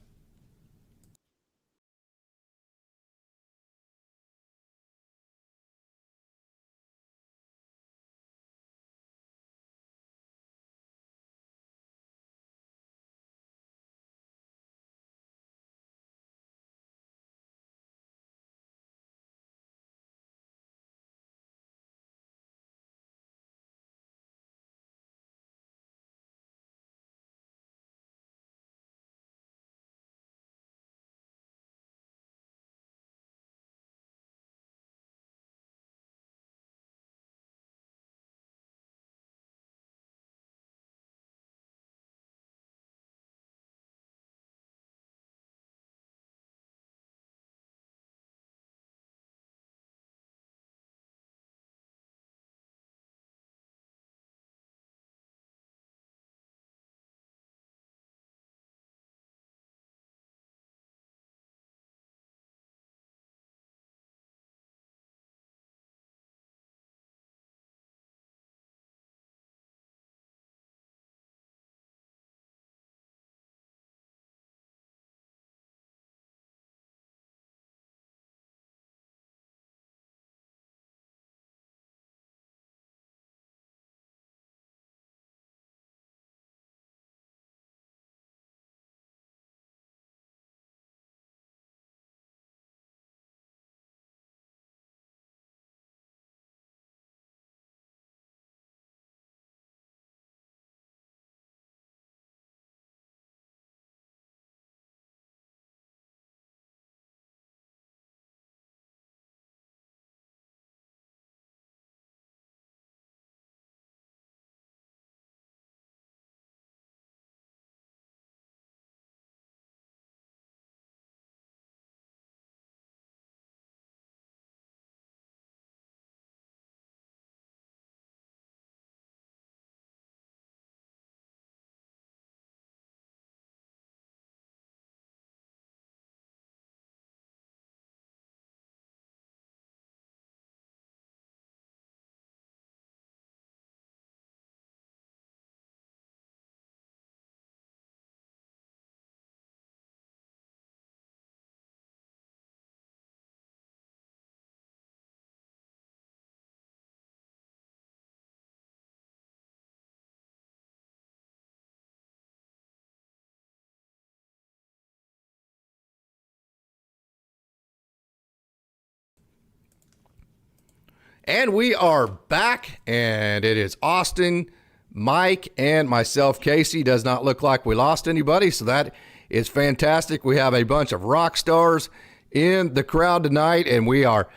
And we are back, and it is Austin, Mike, and myself, Casey. Does not look like we lost anybody, so that is fantastic. We have a bunch of rock stars in the crowd tonight, and we are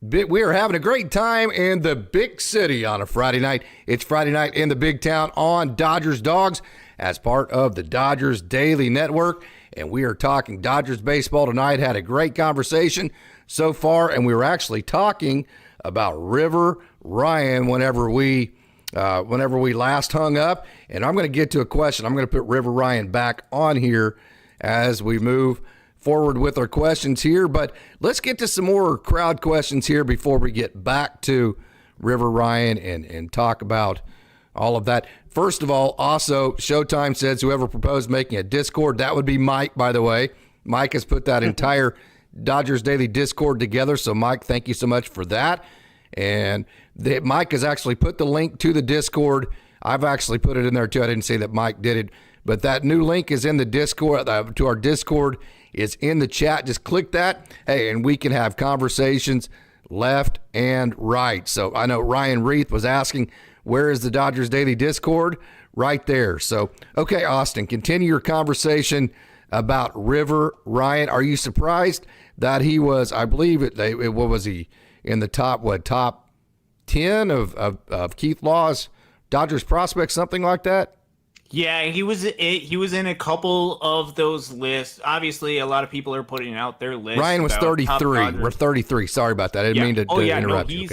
having a great time in the big city on a Friday night. It's Friday night in the big town on Dodgers Dawgs as part of the Dodgers Daily Network, and we are talking Dodgers baseball tonight. Had a great conversation so far, and we were actually talking about River Ryan whenever we last hung up. And I'm going to get to a question. I'm going to put River Ryan back on here as we move forward with our questions here. But let's get to some more crowd questions here before we get back to River Ryan and talk about all of that. First of all, also, Showtime says whoever proposed making a Discord, that would be Mike, by the way. Mike has put that entire Dodgers Daily Discord together. So, Mike, thank you so much for that. And Mike has actually put the link to the Discord. I've actually put it in there, too. I didn't say that Mike did it. But that new link is in the Discord, to our Discord is in the chat. Just click that. Hey, and we can have conversations left and right. So I know Ryan Reith was asking, where is the Dodgers Daily Discord? Right there. So, okay, Austin, continue your conversation about River Ryan. Are you surprised that he was, I believe, what was he, in the top 10 of Keith Law's Dodgers prospects, something like that? Yeah, he was in a couple of those lists. Obviously, a lot of people are putting out their lists. Ryan was 33. We're 33. Sorry about that. I didn't mean to interrupt you.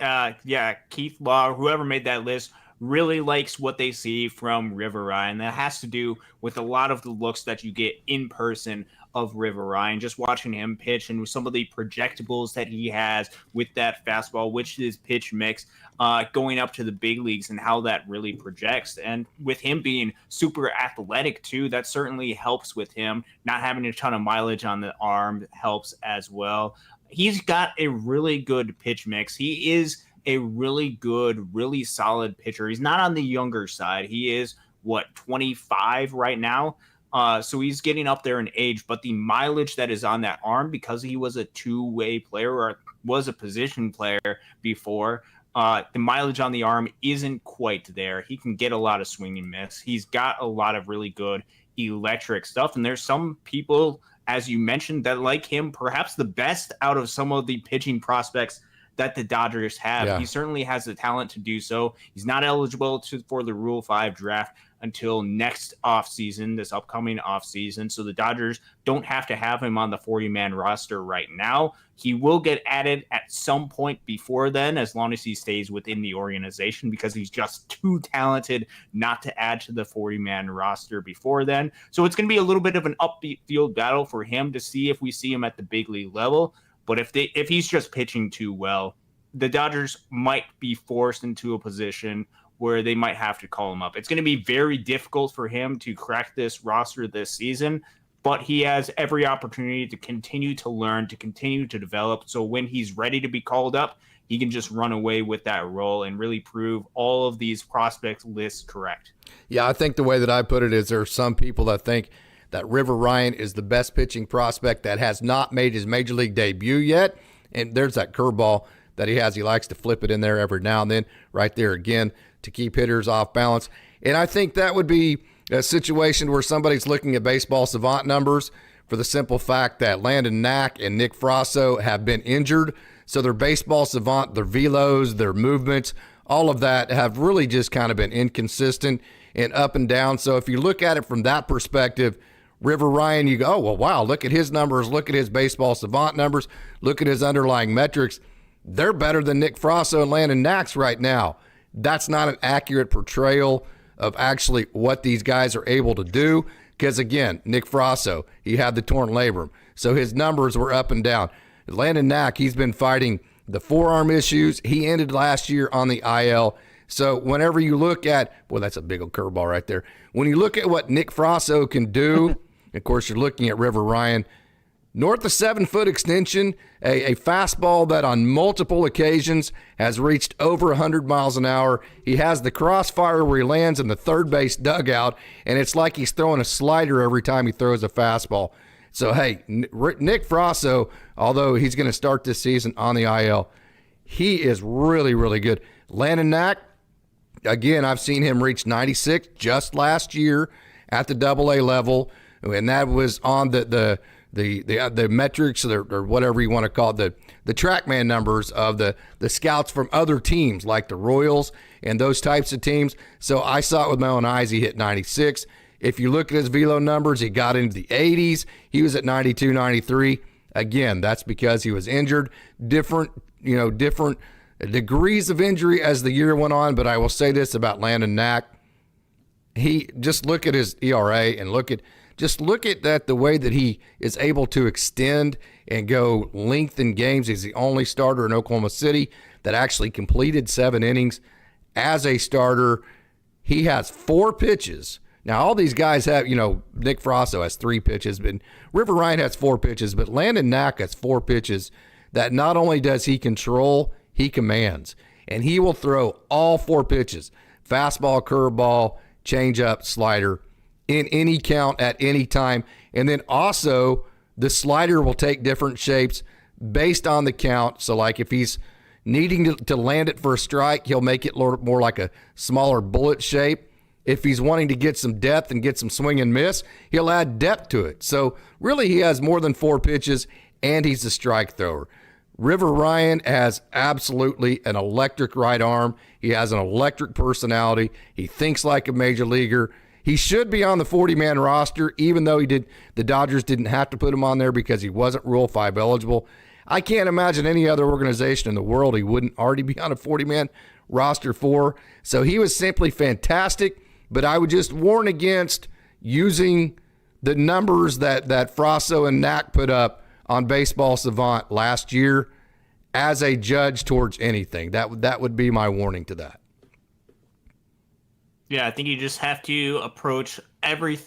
Okay. Keith Law, whoever made that list, really likes what they see from River Ryan. That has to do with a lot of the looks that you get in person of River Ryan, just watching him pitch and some of the projectables that he has with that fastball, which is pitch mix, going up to the big leagues and how that really projects. And with him being super athletic too, that certainly helps with him. Not having a ton of mileage on the arm helps as well. He's got a really good pitch mix. He is a really good, really solid pitcher. He's not on the younger side. He is, 25 right now? So he's getting up there in age, but the mileage that is on that arm, because he was a two-way player or was a position player before, the mileage on the arm isn't quite there. He can get a lot of swing and miss. He's got a lot of really good electric stuff, and there's some people, as you mentioned, that like him perhaps the best out of some of the pitching prospects that the Dodgers have. Yeah. He certainly has the talent to do so. He's not eligible for the Rule 5 draft until next offseason, this upcoming offseason. So the Dodgers don't have to have him on the 40-man roster right now. He will get added at some point before then, as long as he stays within the organization, because he's just too talented not to add to the 40-man roster before then. So it's going to be a little bit of an upfield battle for him to see if we see him at the big league level. But if he's just pitching too well, the Dodgers might be forced into a position where they might have to call him up. It's going to be very difficult for him to crack this roster this season, but he has every opportunity to continue to learn, to continue to develop. So when he's ready to be called up, he can just run away with that role and really prove all of these prospect lists correct. Yeah, I think the way that I put it is there are some people that think that River Ryan is the best pitching prospect that has not made his major league debut yet. And there's that curveball that he has. He likes to flip it in there every now and then, right there again, to keep hitters off balance. And I think that would be a situation where somebody's looking at baseball savant numbers for the simple fact that Landon Knack and Nick Frasso have been injured. So their baseball savant, their velos, their movements, all of that have really just kind of been inconsistent and up and down. So if you look at it from that perspective, River Ryan, you go, oh, well, wow, look at his numbers, look at his baseball savant numbers, look at his underlying metrics. They're better than Nick Frasso and Landon Knack's right now. That's not an accurate portrayal of actually what these guys are able to do. Because, again, Nick Frasso, he had the torn labrum, so his numbers were up and down. Landon Knack, he's been fighting the forearm issues. He ended last year on the IL. So whenever you look at, well, that's a big old curveball right there. When you look at what Nick Frasso can do, of course, you're looking at River Ryan, north of 7-foot extension, a fastball that on multiple occasions has reached over 100 miles an hour. He has the crossfire where he lands in the third base dugout, and it's like he's throwing a slider every time he throws a fastball. So, hey, Nick Frasso, although he's going to start this season on the IL, He is really, really good. Landon Knack, again, I've seen him reach 96 just last year at the AA level, and that was on the metrics or whatever you want to call it, the TrackMan numbers of the scouts from other teams like the Royals and those types of teams. So I saw it with my own eyes. He hit 96. If you look at his velo numbers, he got into the 80s. He was at 92, 93. Again, that's because he was injured. Different degrees of injury as the year went on. But I will say this about Landon Knack. He just look at his ERA and look at that, the way that he is able to extend and go length in games. He's the only starter in Oklahoma City that actually completed 7 innings as a starter. He has 4 pitches. Now, all these guys have, Nick Frasso has 3 pitches, but River Ryan has 4 pitches, but Landon Knack has 4 pitches that not only does he control, he commands. And he will throw all 4 pitches, fastball, curveball, changeup, slider, in any count at any time. And then also the slider will take different shapes based on the count. So like if he's needing to land it for a strike, he'll make it more like a smaller bullet shape. If he's wanting to get some depth and get some swing and miss, he'll add depth to it. So really he has more than 4 pitches, and he's a strike thrower. River Ryan has absolutely an electric right arm. He has an electric personality. He thinks like a major leaguer. He should be on the 40-man roster, even though the Dodgers didn't have to put him on there because he wasn't Rule 5 eligible. I can't imagine any other organization in the world he wouldn't already be on a 40-man roster for. So he was simply fantastic, but I would just warn against using the numbers that Frasso and Knack put up on Baseball Savant last year as a judge towards anything. That would be my warning to that. Yeah, I think you just have to approach every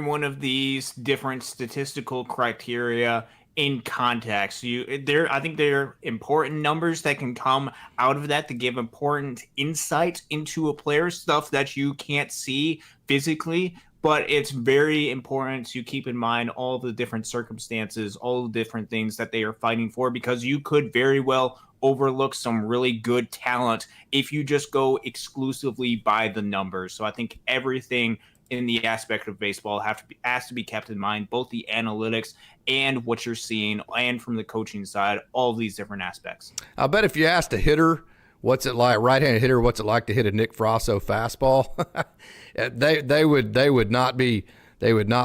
one of these different statistical criteria in context. I think there are important numbers that can come out of that to give important insight into a player, stuff that you can't see physically. But it's very important to keep in mind all the different circumstances, all the different things that they are fighting for, because you could very well overlook some really good talent if you just go exclusively by the numbers. So I think everything in the aspect of baseball has to be kept in mind, both the analytics and what you're seeing, and from the coaching side, all of these different aspects. I'll bet if you asked a hitter, what's it like, right-handed hitter, what's it like to hit a Nick Frasso fastball? they would not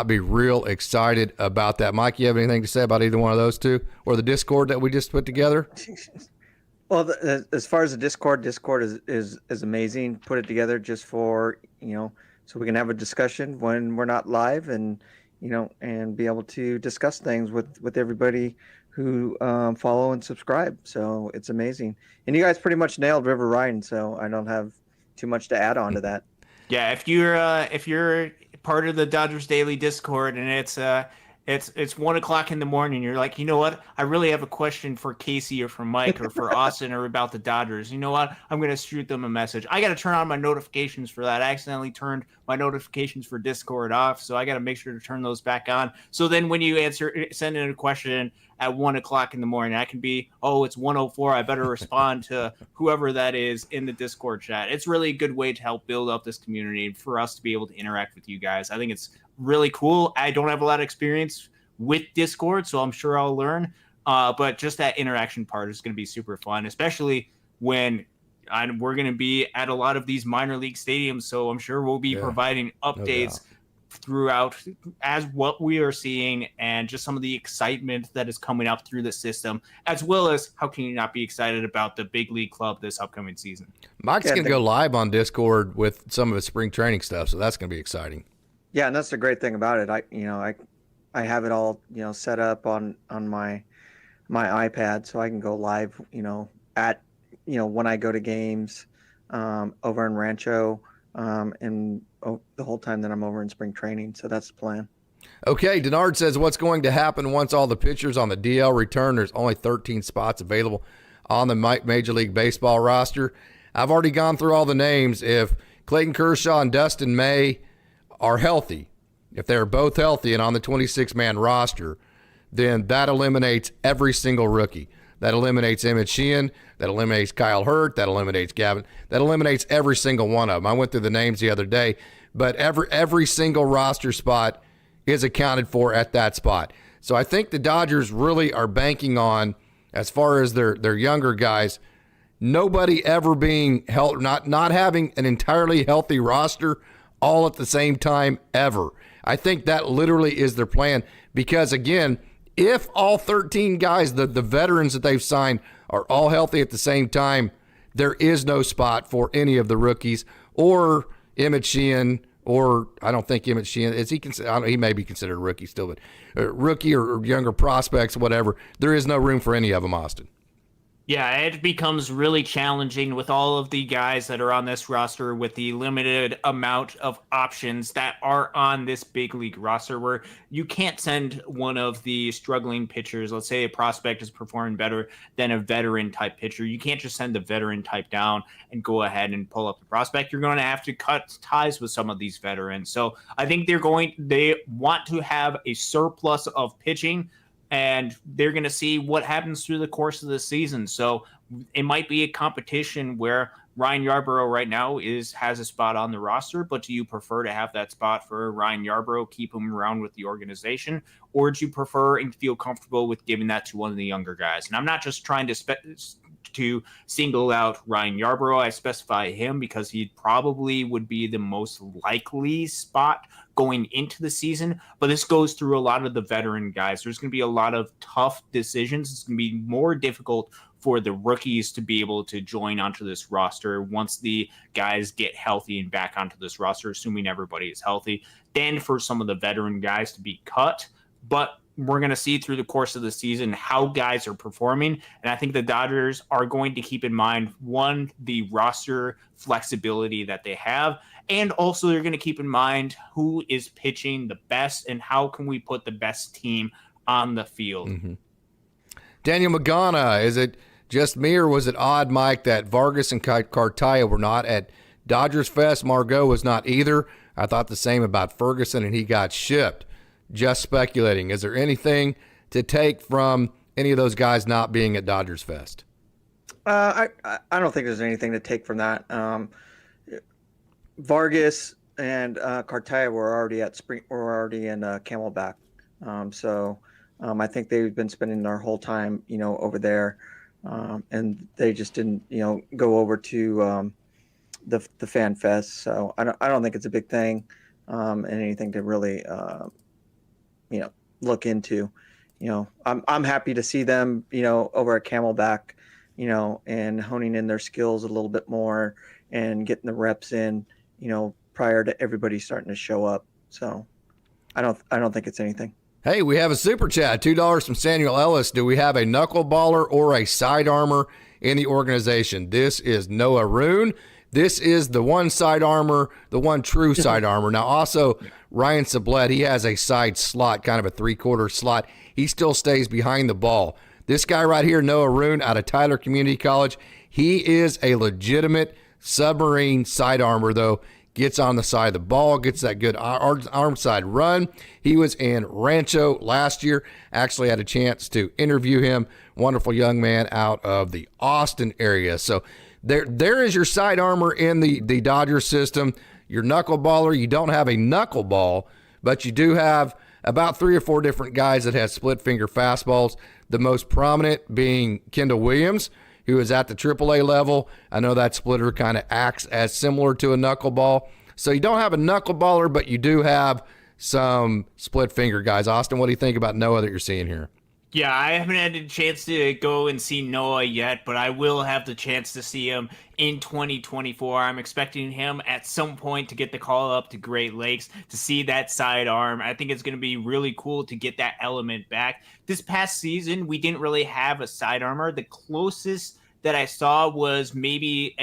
be real excited about that. Mike, you have anything to say about either one of those two, or the Discord that we just put together? Well, as far as the Discord is amazing. Put it together just for, so we can have a discussion when we're not live, and and be able to discuss things with everybody who follow and subscribe. So it's amazing. And you guys pretty much nailed River Ryan, so I don't have too much to add on to that. Yeah, if you're part of the Dodgers Daily Discord and it's 1:00 in the morning, you're like, you know what? I really have a question for Casey or for Mike or for Austin or about the Dodgers. You know what? I'm gonna shoot them a message. I gotta turn on my notifications for that. I accidentally turned my notifications for Discord off, so I gotta make sure to turn those back on. So then when you send in a question at 1:00 in the morning, I can be, it's 1:04. I better respond to whoever that is in the Discord chat. It's really a good way to help build up this community and for us to be able to interact with you guys. I think it's really cool. I don't have a lot of experience with Discord, so I'm sure I'll learn. But just that interaction part is going to be super fun, especially when we're going to be at a lot of these minor league stadiums. So I'm sure we'll be providing updates throughout as what we are seeing and just some of the excitement that is coming up through the system, as well as how can you not be excited about the big league club this upcoming season. Mike's going to go live on Discord with some of his spring training stuff, so that's going to be exciting. Yeah, and that's the great thing about it. I have it all, set up on my iPad, so I can go live, at, when I go to games over in Rancho, and the whole time that I'm over in spring training. So that's the plan. Okay, Denard says, what's going to happen once all the pitchers on the DL return? There's only 13 spots available on the Major League Baseball roster. I've already gone through all the names. If Clayton Kershaw and Dustin May are healthy, if they're both healthy and on the 26-man roster, then that eliminates every single rookie. That eliminates Emmet Sheehan. That eliminates Kyle Hurt. That eliminates Gavin. That eliminates every single one of them. I went through the names the other day, but every single roster spot is accounted for at that spot. So I think the Dodgers really are banking on, as far as their younger guys, nobody ever being not having an entirely healthy roster all at the same time ever. I think that literally is their plan because, again, if all 13 guys, the veterans that they've signed, are all healthy at the same time, there is no spot for any of the rookies or Emmet Sheehan, or I don't think Emmet Sheehan, he may be considered a rookie still, but rookie or younger prospects, whatever. There is no room for any of them, Austin. Yeah, it becomes really challenging with all of the guys that are on this roster with the limited amount of options that are on this big league roster where you can't send one of the struggling pitchers. Let's say a prospect is performing better than a veteran type pitcher. You can't just send the veteran type down and go ahead and pull up the prospect. You're going to have to cut ties with some of these veterans. So I think they want to have a surplus of pitching, and they're going to see what happens through the course of the season. So it might be a competition where Ryan Yarbrough right now has a spot on the roster, but do you prefer to have that spot for Ryan Yarbrough, keep him around with the organization, or do you prefer and feel comfortable with giving that to one of the younger guys? And I'm not just trying to single out Ryan Yarbrough. I specify him because he probably would be the most likely spot going into the season, but this goes through a lot of the veteran guys. There's going to be a lot of tough decisions. It's going to be more difficult for the rookies to be able to join onto this roster once the guys get healthy and back onto this roster, assuming everybody is healthy, than for some of the veteran guys to be cut. But we're going to see through the course of the season how guys are performing. And I think the Dodgers are going to keep in mind, one, the roster flexibility that they have, and also they're going to keep in mind who is pitching the best and how can we put the best team on the field. Mm-hmm. Daniel Magana, is it just me or was it odd, Mike, that Vargas and Cartaya were not at Dodgers Fest? Margot was not either. I thought the same about Ferguson, and he got shipped. Just speculating. Is there anything to take from any of those guys not being at Dodgers Fest? I don't think there's anything to take from that. Vargas and Cartaya were already in Camelback, so I think they've been spending their whole time, over there, and they just didn't, go over to the Fan Fest. So I don't think it's a big thing, and anything to really, look into. I'm happy to see them, over at Camelback, and honing in their skills a little bit more and getting the reps in, prior to everybody starting to show up. So I don't think it's anything. Hey, we have a super chat, $2 from Samuel Ellis. Do we have a knuckleballer or a side armor in the organization? This is Noah Rune. This is the one side armor, the one true side armor. Now, also, Ryan Sublette, he has a side slot, kind of a three-quarter slot. He still stays behind the ball. This guy right here, Noah Rune, out of Tyler Community College, he is a legitimate submarine side armor, though. Gets on the side of the ball, gets that good arm side run. He was in Rancho last year. Actually had a chance to interview him. Wonderful young man out of the Austin area. So there is your side armor in the Dodgers system. Your knuckleballer, you don't have a knuckleball, but you do have about 3 or 4 different guys that have split finger fastballs. The most prominent being Kendall Williams, who is at the AAA level. I know that splitter kind of acts as similar to a knuckleball. So you don't have a knuckleballer, but you do have some split finger guys. Austin, what do you think about Noah that you're seeing here? Yeah, I haven't had a chance to go and see Noah yet, but I will have the chance to see him in 2024. I'm expecting him at some point to get the call up to Great Lakes to see that side arm. I think it's going to be really cool to get that element back. This past season, we didn't really have a side armor. The closest that I saw was maybe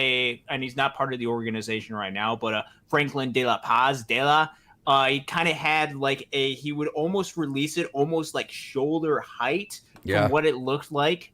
and he's not part of the organization right now, but Franklin De La Paz. He kind of had he would almost release it almost like shoulder height from what it looked like.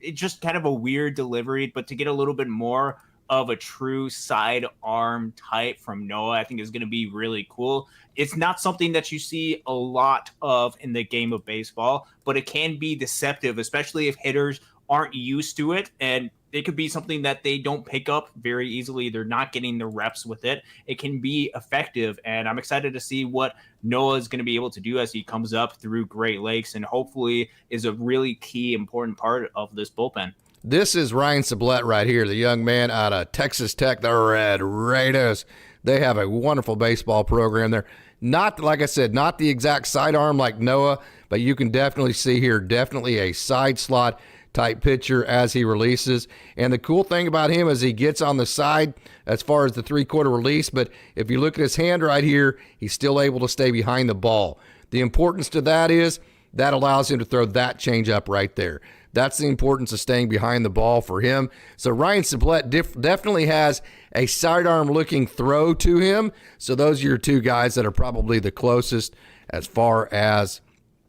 It just kind of a weird delivery, but to get a little bit more of a true side arm type from Noah, I think is going to be really cool. It's not something that you see a lot of in the game of baseball, but it can be deceptive, especially if hitters aren't used to it, and it could be something that they don't pick up very easily. They're not getting the reps with it. It can be effective, and I'm excited to see what Noah is going to be able to do as he comes up through Great Lakes, and hopefully is a really key, important part of this bullpen. This is Ryan Sublette right here, the young man out of Texas Tech, the Red Raiders. They have a wonderful baseball program there. Not, like I said, not the exact sidearm like Noah, but you can definitely see here, definitely a side slot type pitcher as he releases. And the cool thing about him is he gets on the side as far as the 3/4 release, but if you look at his hand right here, he's still able to stay behind the ball. The importance to that is that allows him to throw that changeup right there. That's the importance of staying behind the ball for him. So Ryan Sublette definitely has a sidearm looking throw to him. So those are your two guys that are probably the closest as far as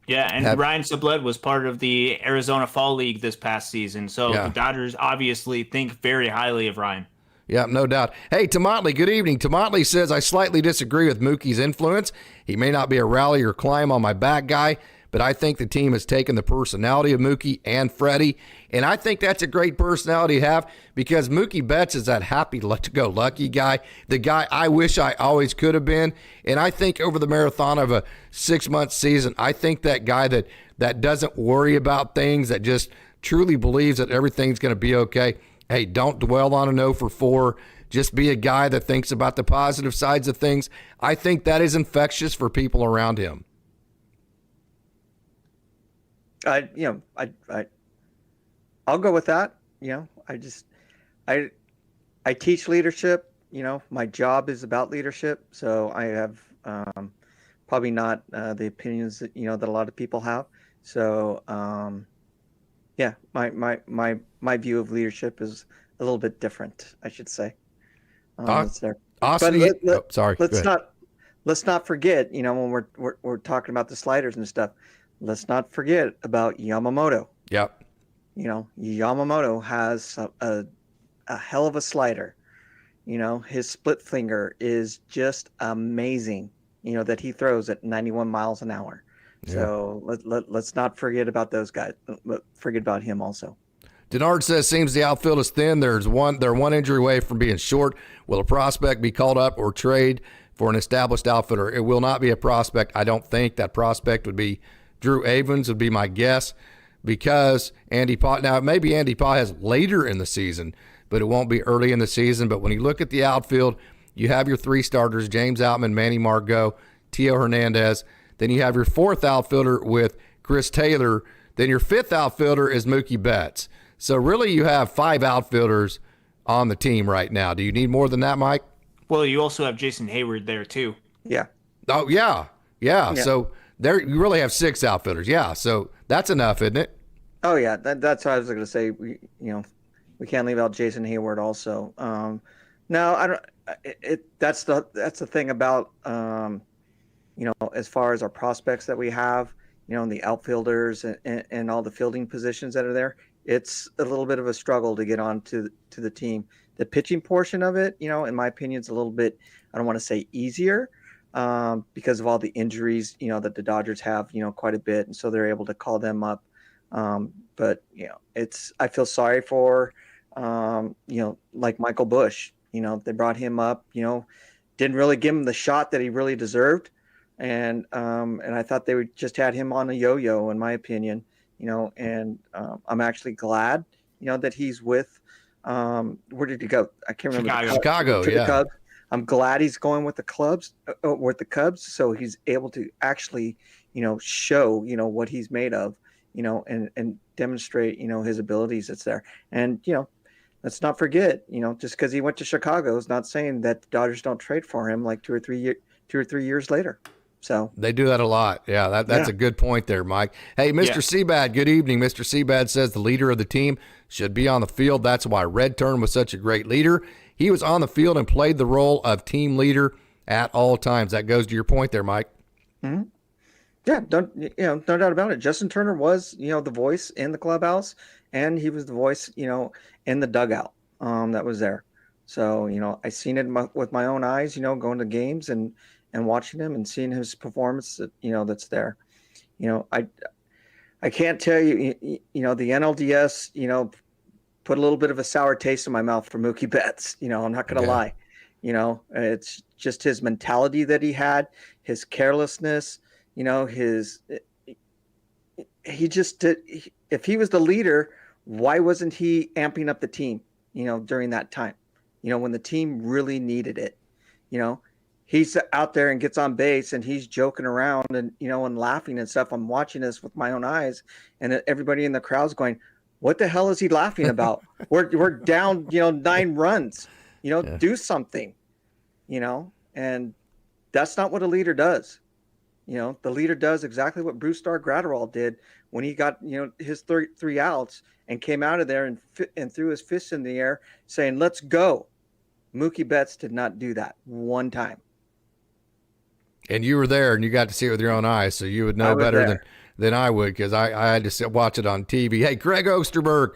yeah, and Ryan Sublette was part of the Arizona Fall League this past season. So the Dodgers obviously think very highly of Ryan. Yeah, no doubt. Hey, Tomatley, good evening. Tomatley says, I slightly disagree with Mookie's influence. He may not be a rally or climb on my back guy, but I think the team has taken the personality of Mookie and Freddie, and I think that's a great personality to have because Mookie Betts is that happy-go-lucky guy, the guy I wish I always could have been, and I think over the marathon of a 6-month season, I think that guy that doesn't worry about things, that just truly believes that everything's going to be okay. Hey, don't dwell on a 0 for 4. Just be a guy that thinks about the positive sides of things. I think that is infectious for people around him. I'll go with that. I teach leadership. My job is about leadership, so I have probably not the opinions that that a lot of people have. So my view of leadership is a little bit different, I should say. That's there. Awesome. Sorry. Let's not forget. When we're talking about the sliders and stuff. Let's not forget about Yamamoto. Yep. Yamamoto has a hell of a slider. His split finger is just amazing, that he throws at 91 miles an hour. Yeah. So let's not forget about those guys. Forget about him also. Denard says, seems the outfield is thin. They're one injury away from being short. Will a prospect be called up or trade for an established outfielder? It will not be a prospect. I don't think that prospect would be Drew Avens would be my guess because Andy Pott. Now, maybe Andy Pott has later in the season, but it won't be early in the season. But when you look at the outfield, you have your 3 starters, James Outman, Manny Margot, Tio Hernandez. Then you have your 4th outfielder with Chris Taylor. Then your 5th outfielder is Mookie Betts. So really you have 5 outfielders on the team right now. Do you need more than that, Mike? Well, you also have Jason Hayward there too. Yeah. Oh, yeah. So there, you really have 6 outfielders. Yeah, so that's enough, isn't it? Oh yeah, that's what I was going to say. We can't leave out Jason Hayward also. No, I don't. That's the thing about as far as our prospects that we have, and the outfielders and all the fielding positions that are there. It's a little bit of a struggle to get on to the team. The pitching portion of it, in my opinion, is a little bit. I don't want to say easier. Because of all the injuries, that the Dodgers have, quite a bit. And so they're able to call them up. But I feel sorry for, like Michael Busch, they brought him up, didn't really give him the shot that he really deserved. And I thought they just had him on a yo-yo, in my opinion, and I'm actually glad, that he's with, where did he go? I can't remember. Chicago, yeah. The Cubs. I'm glad he's going with the Cubs, so he's able to actually, show, what he's made of, and demonstrate, his abilities that's there. And, let's not forget, just because he went to Chicago is not saying that the Dodgers don't trade for him like 2 or 3 years later. So they do that a lot. Yeah, that's a good point there, Mike. Hey, Mr. Seabad, good evening. Mr. Seabad says the leader of the team should be on the field. That's why Red Turn was such a great leader. He was on the field and played the role of team leader at all times. That goes to your point there, Mike. Mm-hmm. Yeah, no doubt about it. Justin Turner was, the voice in the clubhouse, and he was the voice, in the dugout that was there. So, I seen it with my own eyes, going to games and watching him and seeing his performance, that's there. I can't tell you, you know, the NLDS, you know, put a little bit of a sour taste in my mouth for Mookie Betts. You know, I'm not going to Yeah. lie. You know, it's just his mentality that he had, his carelessness, you know, he just did. If he was the leader, why wasn't he amping up the team, you know, during that time, you know, when the team really needed it, you know, he's out there and gets on base and he's joking around and, you know, and laughing and stuff. I'm watching this with my own eyes and everybody in the crowd's going, what the hell is he laughing about? We're down, you know, 9 runs, you know, Yeah. do something, you know, and that's not what a leader does. You know, the leader does exactly what Bruce Star Gratterall did when he got, you know, his three outs and came out of there and threw his fists in the air saying, let's go. Mookie Betts did not do that one time. And you were there and you got to see it with your own eyes, so you would know better than I would, because I had to watch it on TV. Hey, Greg Osterberg,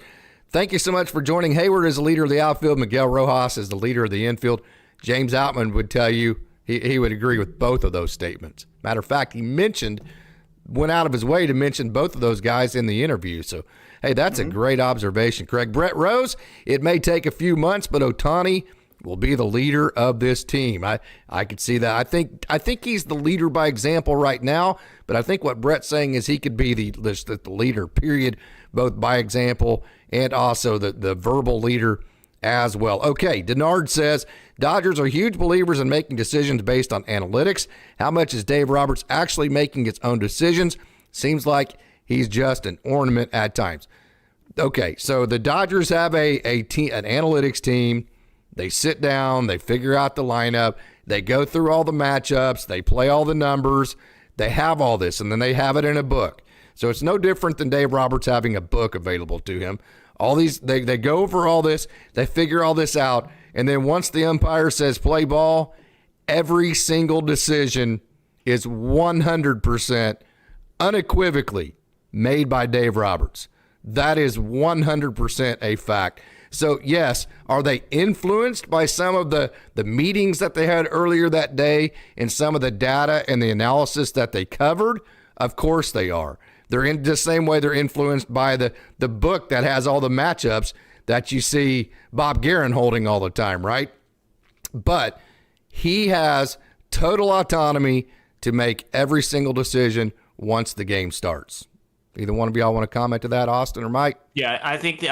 thank you so much for joining. Hayward is the leader of the outfield. Miguel Rojas is the leader of the infield. James Outman would tell you he would agree with both of those statements. Matter of fact, he went out of his way to mention both of those guys in the interview. So, hey, that's a great observation, Craig. Brett Rose, it may take a few months, but Ohtani will be the leader of this team. I could see that. I think he's the leader by example right now, but I think what Brett's saying is he could be the leader, period, both by example and also the verbal leader as well. Okay, Denard says, Dodgers are huge believers in making decisions based on analytics. How much is Dave Roberts actually making his own decisions? Seems like he's just an ornament at times. Okay, so the Dodgers have an analytics team. They sit down, they figure out the lineup, they go through all the matchups, they play all the numbers, they have all this, and then they have it in a book. So it's no different than Dave Roberts having a book available to him. All these, they go over all this, they figure all this out, and then once the umpire says play ball, every single decision is 100% unequivocally made by Dave Roberts. That is 100% a fact. So, yes, are they influenced by some of the meetings that they had earlier that day and some of the data and the analysis that they covered? Of course they are. They're in the same way they're influenced by the book that has all the matchups that you see Bob Guerin holding all the time, right? But he has total autonomy to make every single decision once the game starts. Either one of y'all want to comment to that, Austin or Mike? Yeah, I think the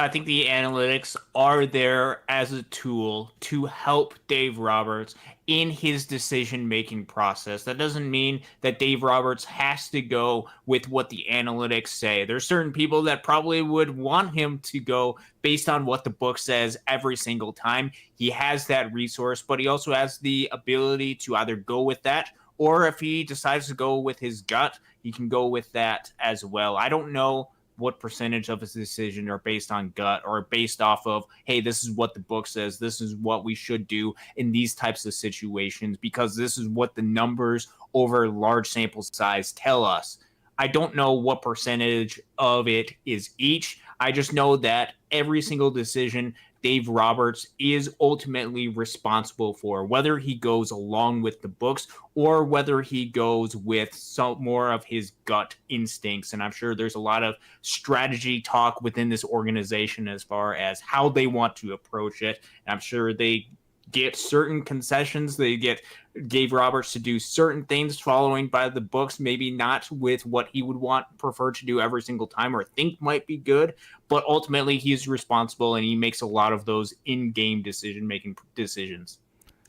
analytics are there as a tool to help Dave Roberts in his decision-making process. That doesn't mean that Dave Roberts has to go with what the analytics say. There's certain people that probably would want him to go based on what the book says every single time. He has that resource, but he also has the ability to either go with that, or if he decides to go with his gut, he can go with that as well. I don't know what percentage of his decision are based on gut or based off of, hey, this is what the book says, this is what we should do in these types of situations, because this is what the numbers over large sample size tell us. I don't know what percentage of it is each. I just know that every single decision Dave Roberts is ultimately responsible for, whether he goes along with the books or whether he goes with some more of his gut instincts. And I'm sure there's a lot of strategy talk within this organization as far as how they want to approach it. And I'm sure they get certain concessions. They get Dave Roberts to do certain things following by the books, maybe not with what he would prefer to do every single time or think might be good, but ultimately he's responsible and he makes a lot of those in-game decision-making decisions.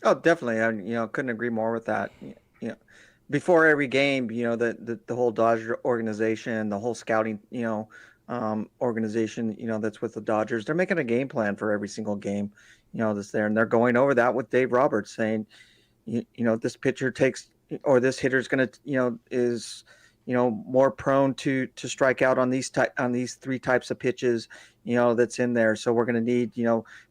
Oh, definitely. I couldn't agree more with that. Before every game, the whole Dodger organization, the whole scouting, organization, that's with the Dodgers, they're making a game plan for every single game, that's there. And they're going over that with Dave Roberts saying, this pitcher takes, or this hitter's going to, is, more prone to strike out on these 3 types of pitches, that's in there. So we're going to need,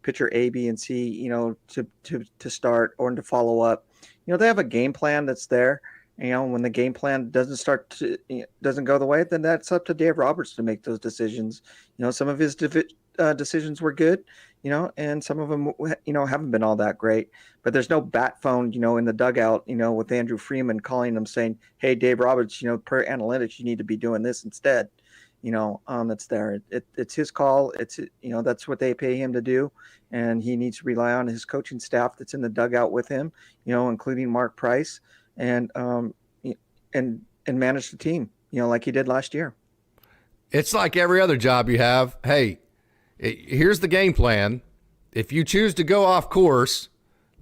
pitcher A, B, and C, to start or to follow up. They have a game plan that's there. When the game plan doesn't go the way, then that's up to Dave Roberts to make those decisions. Some of his decisions were good, and some of them, haven't been all that great. But there's no bat phone, in the dugout, with Andrew Freeman calling him saying, "Hey, Dave Roberts, per analytics, you need to be doing this instead." that's there. It's his call. It's, that's what they pay him to do. And he needs to rely on his coaching staff that's in the dugout with him, including Mark Price, and manage the team, like he did last year. It's like every other job you have. Hey, here's the game plan. If you choose to go off course,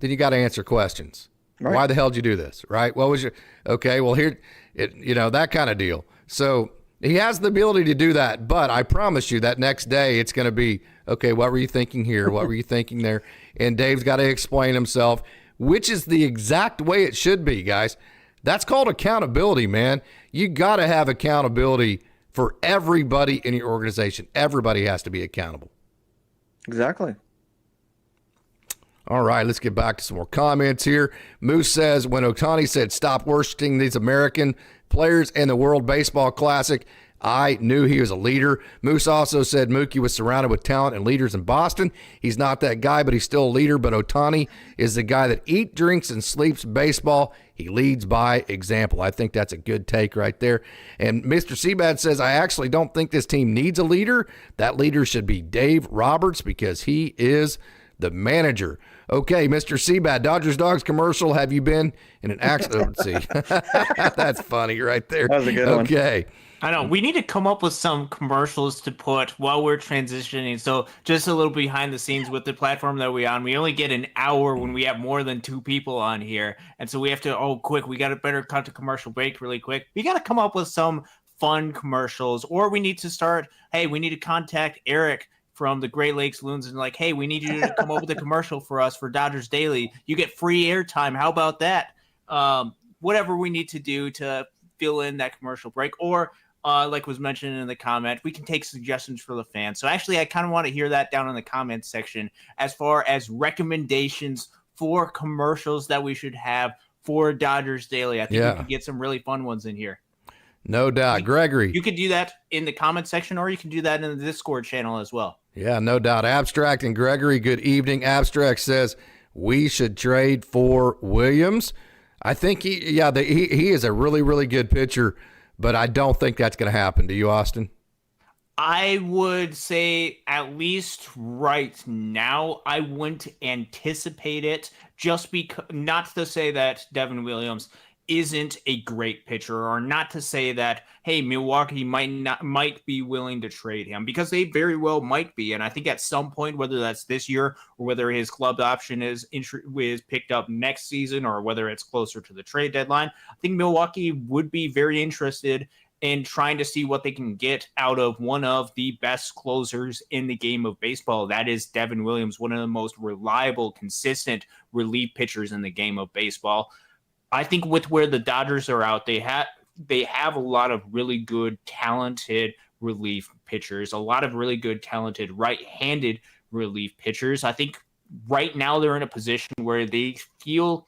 then you got to answer questions. Right. Why the hell did you do this? Right? What was your, okay, well here, that kind of deal. So he has the ability to do that, but I promise you that next day it's going to be, okay, what were you thinking here? What were you thinking there? And Dave's got to explain himself, which is the exact way it should be, guys. That's called accountability, man. You got to have accountability for everybody in your organization. Everybody has to be accountable. Exactly. All right, let's get back to some more comments here. Moose says, when Ohtani said stop worshiping these American players in the World Baseball Classic, I knew he was a leader. Moose also said Mookie was surrounded with talent and leaders in Boston. He's not that guy, but he's still a leader. But Ohtani is the guy that eats, drinks, and sleeps baseball. He leads by example. I think that's a good take right there. And Mr. Seabad says, I actually don't think this team needs a leader. That leader should be Dave Roberts because he is the manager. Okay, Mr. Seabad, Dodgers Dogs commercial. Have you been in an accident? Let's see. That's funny right there. That was a good one. Okay. I know. We need to come up with some commercials to put while we're transitioning. So just a little behind the scenes with the platform that we're on. We only get an hour when we have more than 2 people on here. And so we have to, quick, we got to better cut to commercial break really quick. We got to come up with some fun commercials, or we need to start, hey, we need to contact Eric from the Great Lakes Loons and like, hey, we need you to come up with a commercial for us for Dodgers Daily. You get free airtime. How about that? Whatever we need to do to fill in that commercial break, or like was mentioned in the comment, we can take suggestions for the fans. So actually, I kind of want to hear that down in the comments section as far as recommendations for commercials that we should have for Dodgers Daily. I think we can get some really fun ones in here. No doubt. Gregory. You could do that in the comment section, or you can do that in the Discord channel as well. Yeah, no doubt. Abstract and Gregory, good evening. Abstract says we should trade for Williams. I think he is a really, really good pitcher, but I don't think that's going to happen. Do you, Austin? I would say at least right now, I wouldn't anticipate it, just because, not to say that Devin Williams isn't a great pitcher, or not to say that, hey, Milwaukee might be willing to trade him, because they very well might be. And I think at some point, whether that's this year or whether his club option is picked up next season, or whether it's closer to the trade deadline, I think Milwaukee would be very interested in trying to see what they can get out of one of the best closers in the game of baseball. That is Devin Williams, one of the most reliable, consistent relief pitchers in the game of baseball. I think with where the Dodgers are out, they have a lot of really good, talented relief pitchers, a lot of really good, talented right-handed relief pitchers. I think right now they're in a position where they feel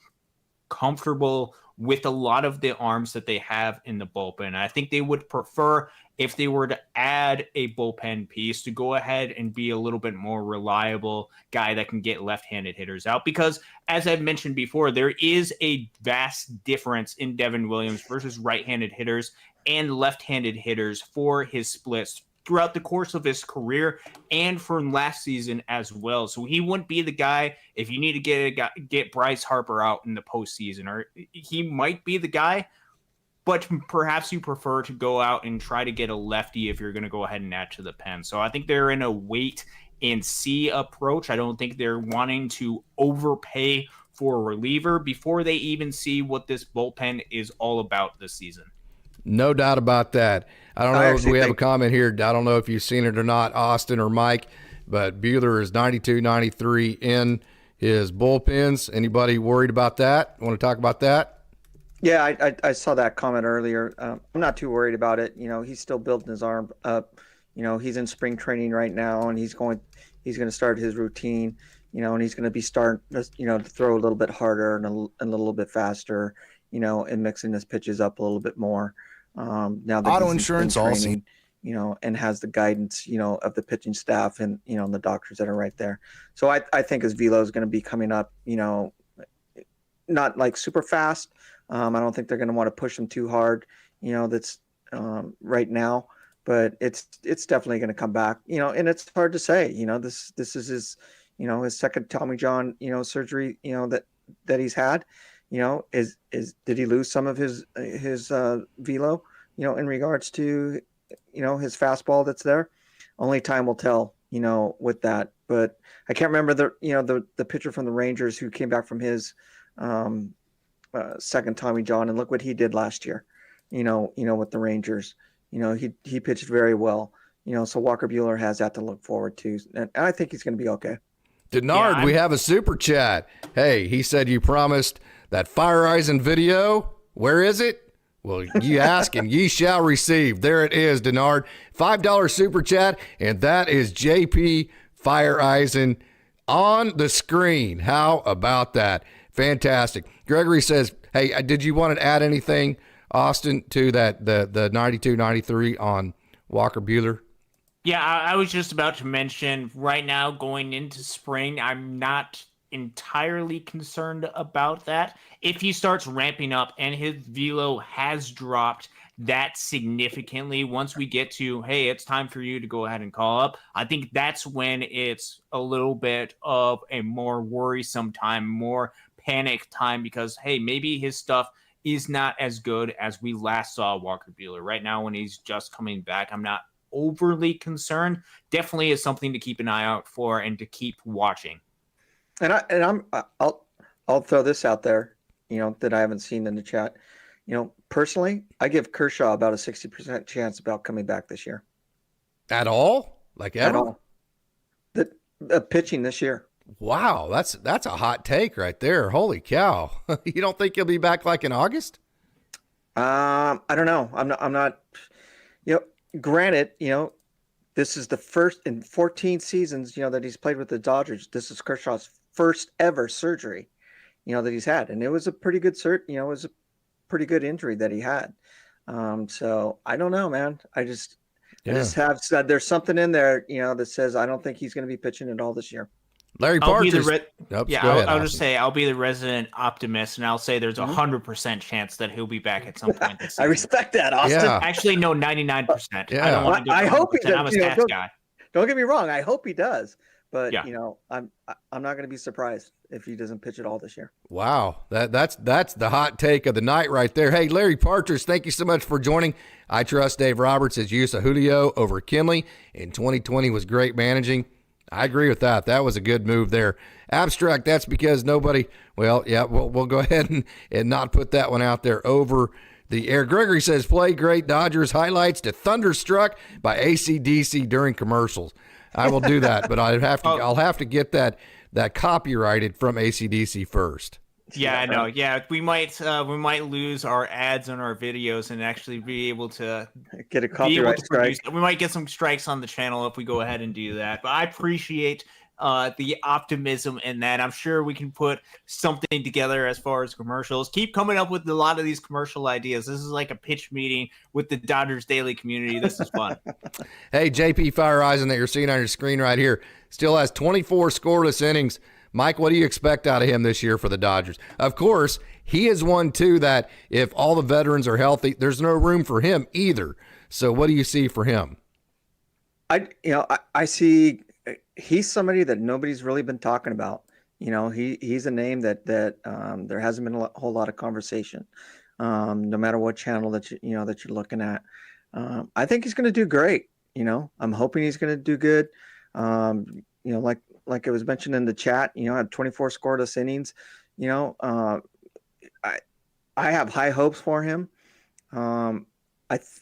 comfortable with a lot of the arms that they have in the bullpen. I think they would prefer, if they were to add a bullpen piece, to go ahead and be a little bit more reliable guy that can get left-handed hitters out. Because as I've mentioned before, there is a vast difference in Devin Williams versus right-handed hitters and left-handed hitters for his splits throughout the course of his career and from last season as well. So he wouldn't be the guy if you need to get Bryce Harper out in the postseason, or he might be the guy, but perhaps you prefer to go out and try to get a lefty if you're going to go ahead and add to the pen. So I think they're in a wait and see approach. I don't think they're wanting to overpay for a reliever before they even see what this bullpen is all about this season. No doubt about that. I don't know if we have a comment here. I don't know if you've seen it or not, Austin or Mike, but Buehler is 92, 93 in his bullpens. Anybody worried about that? Want to talk about that? Yeah, I saw that comment earlier. I'm not too worried about it. He's still building his arm up. He's in spring training right now, and he's going to start his routine. And he's going to be starting, to throw a little bit harder and a little bit faster. And mixing his pitches up a little bit more. Now that auto insurance also, and has the guidance, of the pitching staff and, and the doctors that are right there. So I think his velo is going to be coming up, not like super fast. I don't think they're going to want to push him too hard, that's right now. but it's definitely going to come back, and it's hard to say, this is his, his second Tommy John, surgery, that he's had, is did he lose some of his velo, in regards to, his fastball that's there? Only time will tell, with that. But I can't remember the pitcher from the Rangers who came back from his second Tommy John, and look what he did last year, with the Rangers. He pitched very well, so Walker Buehler has that to look forward to, and I think he's going to be okay. Denard, we have a super chat. Hey, he said you promised that Fire Eisen video. Where is it? Well, you ask and ye shall receive. There it is, Denard. $5 super chat, and that is JP Fire Eisen on the screen. How about that? Fantastic. Gregory says, hey, did you want to add anything, Austin, to that the 92-93 on Walker Buehler? Yeah, I was just about to mention right now going into spring, I'm not entirely concerned about that. If he starts ramping up and his velo has dropped that significantly, once we get to, hey, it's time for you to go ahead and call up, I think that's when it's a little bit of a more worrisome time, more panic time, because, hey, maybe his stuff is not as good as we last saw Walker Buehler. Right now, when he's just coming back, I'm not overly concerned. Definitely is something to keep an eye out for and to keep watching. And I'll throw this out there, that I haven't seen in the chat. Personally, I give Kershaw about a 60% chance about coming back this year. At all? Like ever? At all. The pitching this year. Wow, that's a hot take right there. Holy cow. You don't think he'll be back like in August? I don't know. I'm not, granted, this is the first in 14 seasons, that he's played with the Dodgers. This is Kershaw's first ever surgery, that he's had. And it was a pretty good it was a pretty good injury that he had. So I don't know, man. I just have said there's something in there, that says I don't think he's going to be pitching at all this year. Larry Parker. I'll just say I'll be the resident optimist, and I'll say there's 100% chance that he'll be back at some point this season. I respect that, Austin. Yeah. Actually, no, 99%. Yeah. I don't want to do I hope he does. I'm a stats guy. Don't get me wrong. I hope he does. But Yeah. I'm not going to be surprised if he doesn't pitch at all this year. Wow, that's the hot take of the night right there. Hey, Larry Partridge, thank you so much for joining. I trust Dave Roberts' use of Julio over Kimley in 2020 was great managing. I agree with that. That was a good move there. Abstract, that's because nobody, we'll go ahead and not put that one out there over the air. Gregory says, play great Dodgers highlights to Thunderstruck by AC/DC during commercials. I will do that, but I'll have to get that copyrighted from AC/DC first. Yeah, I know. Yeah, we might lose our ads on our videos and actually be able to get a copyright strike. We might get some strikes on the channel if we go ahead and do that. But I appreciate the optimism in that. I'm sure we can put something together as far as commercials. Keep coming up with a lot of these commercial ideas. This is like a pitch meeting with the Dodgers Daily community. This is fun. Hey, JP Fire Eisen that you're seeing on your screen right here still has 24 scoreless innings. Mike, what do you expect out of him this year for the Dodgers? Of course, he is one, too, that if all the veterans are healthy, there's no room for him either. So what do you see for him? I see he's somebody that nobody's really been talking about. He's a name that there hasn't been a whole lot of conversation, no matter what channel that you're looking at. I think he's going to do great. I'm hoping he's going to do good. Like it was mentioned in the chat, had 24 scoreless innings. I have high hopes for him. I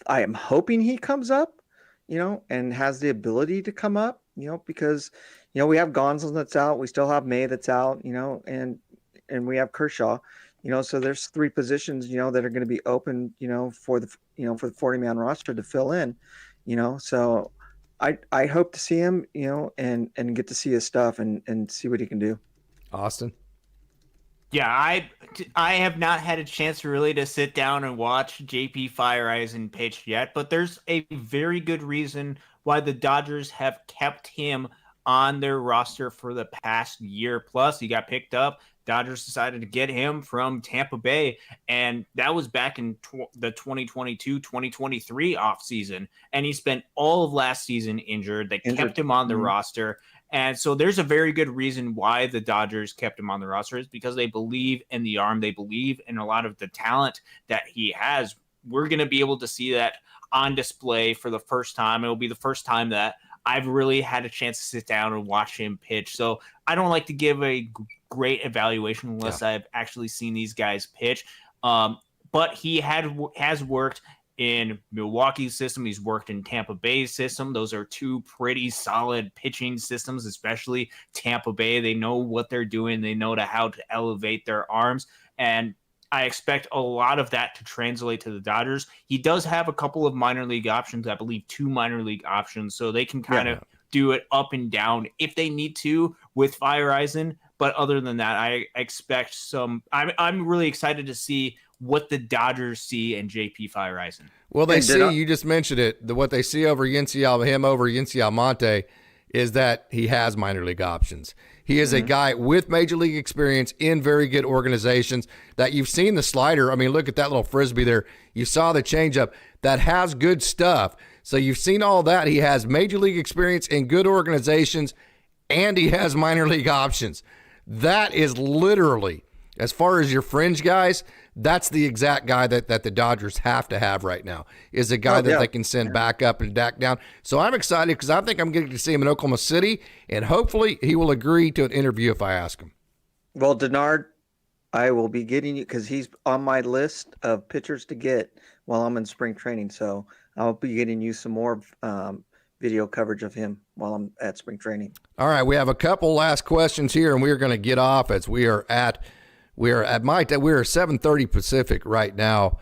am hoping he comes up, and has the ability to come up, because, we have Gonzalez that's out. We still have May that's out, and we have Kershaw, so there's three positions, that are going to be open, for the 40-man roster to fill in, so I hope to see him, and get to see his stuff and see what he can do. Austin? Yeah, I have not had a chance really to sit down and watch JP Fire Eisen pitch yet, but there's a very good reason why the Dodgers have kept him on their roster for the past year plus. He got picked up. Dodgers decided to get him from Tampa Bay, and that was back in the 2022-2023 offseason, and he spent all of last season injured. They kept him on the roster, and so there's a very good reason why the Dodgers kept him on the roster is because they believe in the arm. They believe in a lot of the talent that he has. We're going to be able to see that on display for the first time. It'll be the first time that I've really had a chance to sit down and watch him pitch. So I don't like to give a great evaluation unless I've actually seen these guys pitch. But he has worked in Milwaukee's system. He's worked in Tampa Bay's system. Those are two pretty solid pitching systems, especially Tampa Bay. They know what they're doing. They know how to elevate their arms. And I expect a lot of that to translate to the Dodgers. He does have a couple of minor league options, I believe 2 minor league options, so they can kind of do it up and down if they need to with Feyereisen. But other than that, I expect I'm really excited to see what the Dodgers see in JP Feyereisen. Well, they see, you just mentioned it, what they see over Yency Almonte is that he has minor league options. He is a guy with major league experience in very good organizations that you've seen the slider. I mean, look at that little frisbee there. You saw the changeup that has good stuff. So you've seen all that. He has major league experience in good organizations, and he has minor league options. That is literally, as far as your fringe guys, that's the exact guy that the Dodgers have to have right now, is a guy that they can send back up and back down. So I'm excited because I think I'm getting to see him in Oklahoma City, and hopefully he will agree to an interview if I ask him. Well, Denard, I will be getting you because he's on my list of pitchers to get while I'm in spring training. So I'll be getting you some more video coverage of him while I'm at spring training. All right, we have a couple last questions here, and we are going to get off as we are at 7:30 Pacific right now.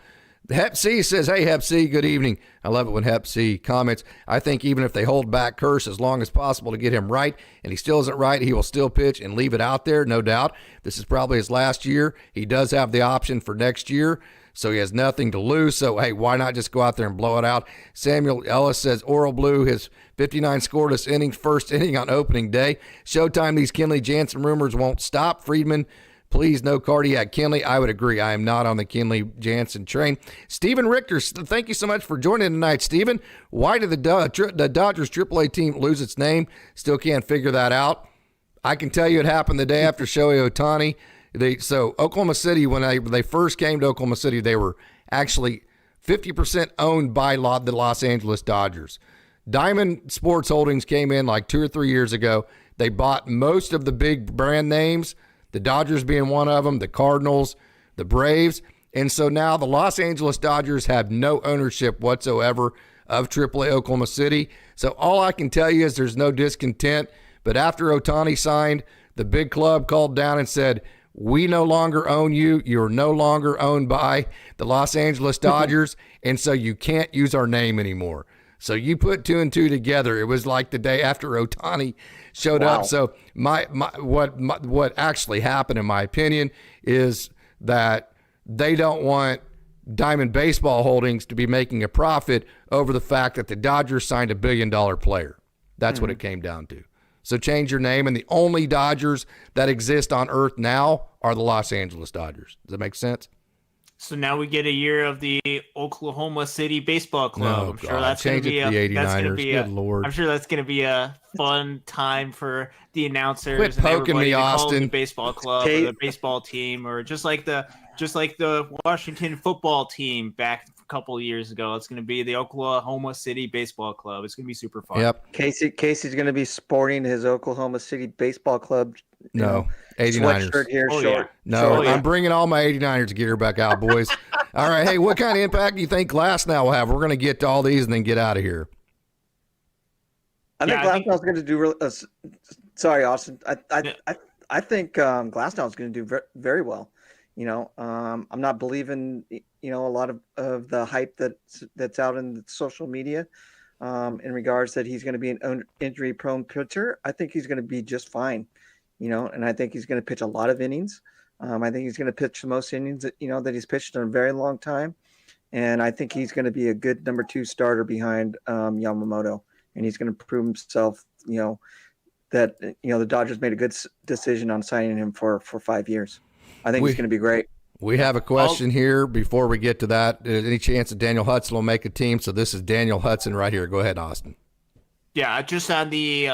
Hep C says, hey, Hep C, good evening. I love it when Hep C comments. I think even if they hold back Kersh as long as possible to get him right, and he still isn't right, he will still pitch and leave it out there, no doubt. This is probably his last year. He does have the option for next year, so he has nothing to lose. So, hey, why not just go out there and blow it out? Samuel Ellis says, Oral blew his 59 scoreless innings, first inning on opening day. Showtime, these Kenley Jansen rumors won't stop. Friedman, please, no cardiac Kenley. I would agree. I am not on the Kenley Jansen train. Stephen Richter, thank you so much for joining tonight, Stephen. Why did the Dodgers AAA team lose its name? Still can't figure that out. I can tell you it happened the day after Shohei Ohtani. So Oklahoma City, when they first came to Oklahoma City, they were actually 50% owned by the Los Angeles Dodgers. Diamond Sports Holdings came in like 2 or 3 years ago. They bought most of the big brand names, the Dodgers being one of them, the Cardinals, the Braves. And so now the Los Angeles Dodgers have no ownership whatsoever of AAA Oklahoma City. So all I can tell you is there's no discontent. But after Ohtani signed, the big club called down and said, we no longer own you. You're no longer owned by the Los Angeles Dodgers, and so you can't use our name anymore. So you put 2 and 2 together. It was like the day after Ohtani showed up. So what actually happened, in my opinion, is that they don't want Diamond Baseball Holdings to be making a profit over the fact that the Dodgers signed a $1 billion player. That's what it came down to. So change your name, and the only Dodgers that exist on Earth now are the Los Angeles Dodgers. Does that make sense? So now we get a year of the Oklahoma City Baseball Club. I'm sure that's going to be I'm sure that's going to be a fun time for the announcers. Quit poking me, Austin. The baseball club or the baseball team, or just like the Washington football team back a couple of years ago. It's going to be the Oklahoma City Baseball Club. It's going to be super fun. Yep. Casey's going to be sporting his Oklahoma City Baseball Club. 89ers. Sweatshirt here, short. Yeah. No, I'm bringing all my 89ers gear back out, boys. All right. Hey, what kind of impact do you think Glasnow will have? We're going to get to all these and then get out of here. I think Glasnow's going to do sorry, Austin. I think Glasnow's going to do very well. I'm not believing, a lot of the hype that's out in the social media in regards that he's going to be an injury-prone pitcher. I think he's going to be just fine, and I think he's going to pitch a lot of innings. I think he's going to pitch the most innings that he's pitched in a very long time, and I think he's going to be a good number 2 starter behind Yamamoto, and he's going to prove himself, that the Dodgers made a good decision on signing him for 5 years. I think he's going to be great. We have a question here before we get to that. Any chance that Daniel Hudson will make a team? So this is Daniel Hudson right here. Go ahead, Austin. Yeah, just on the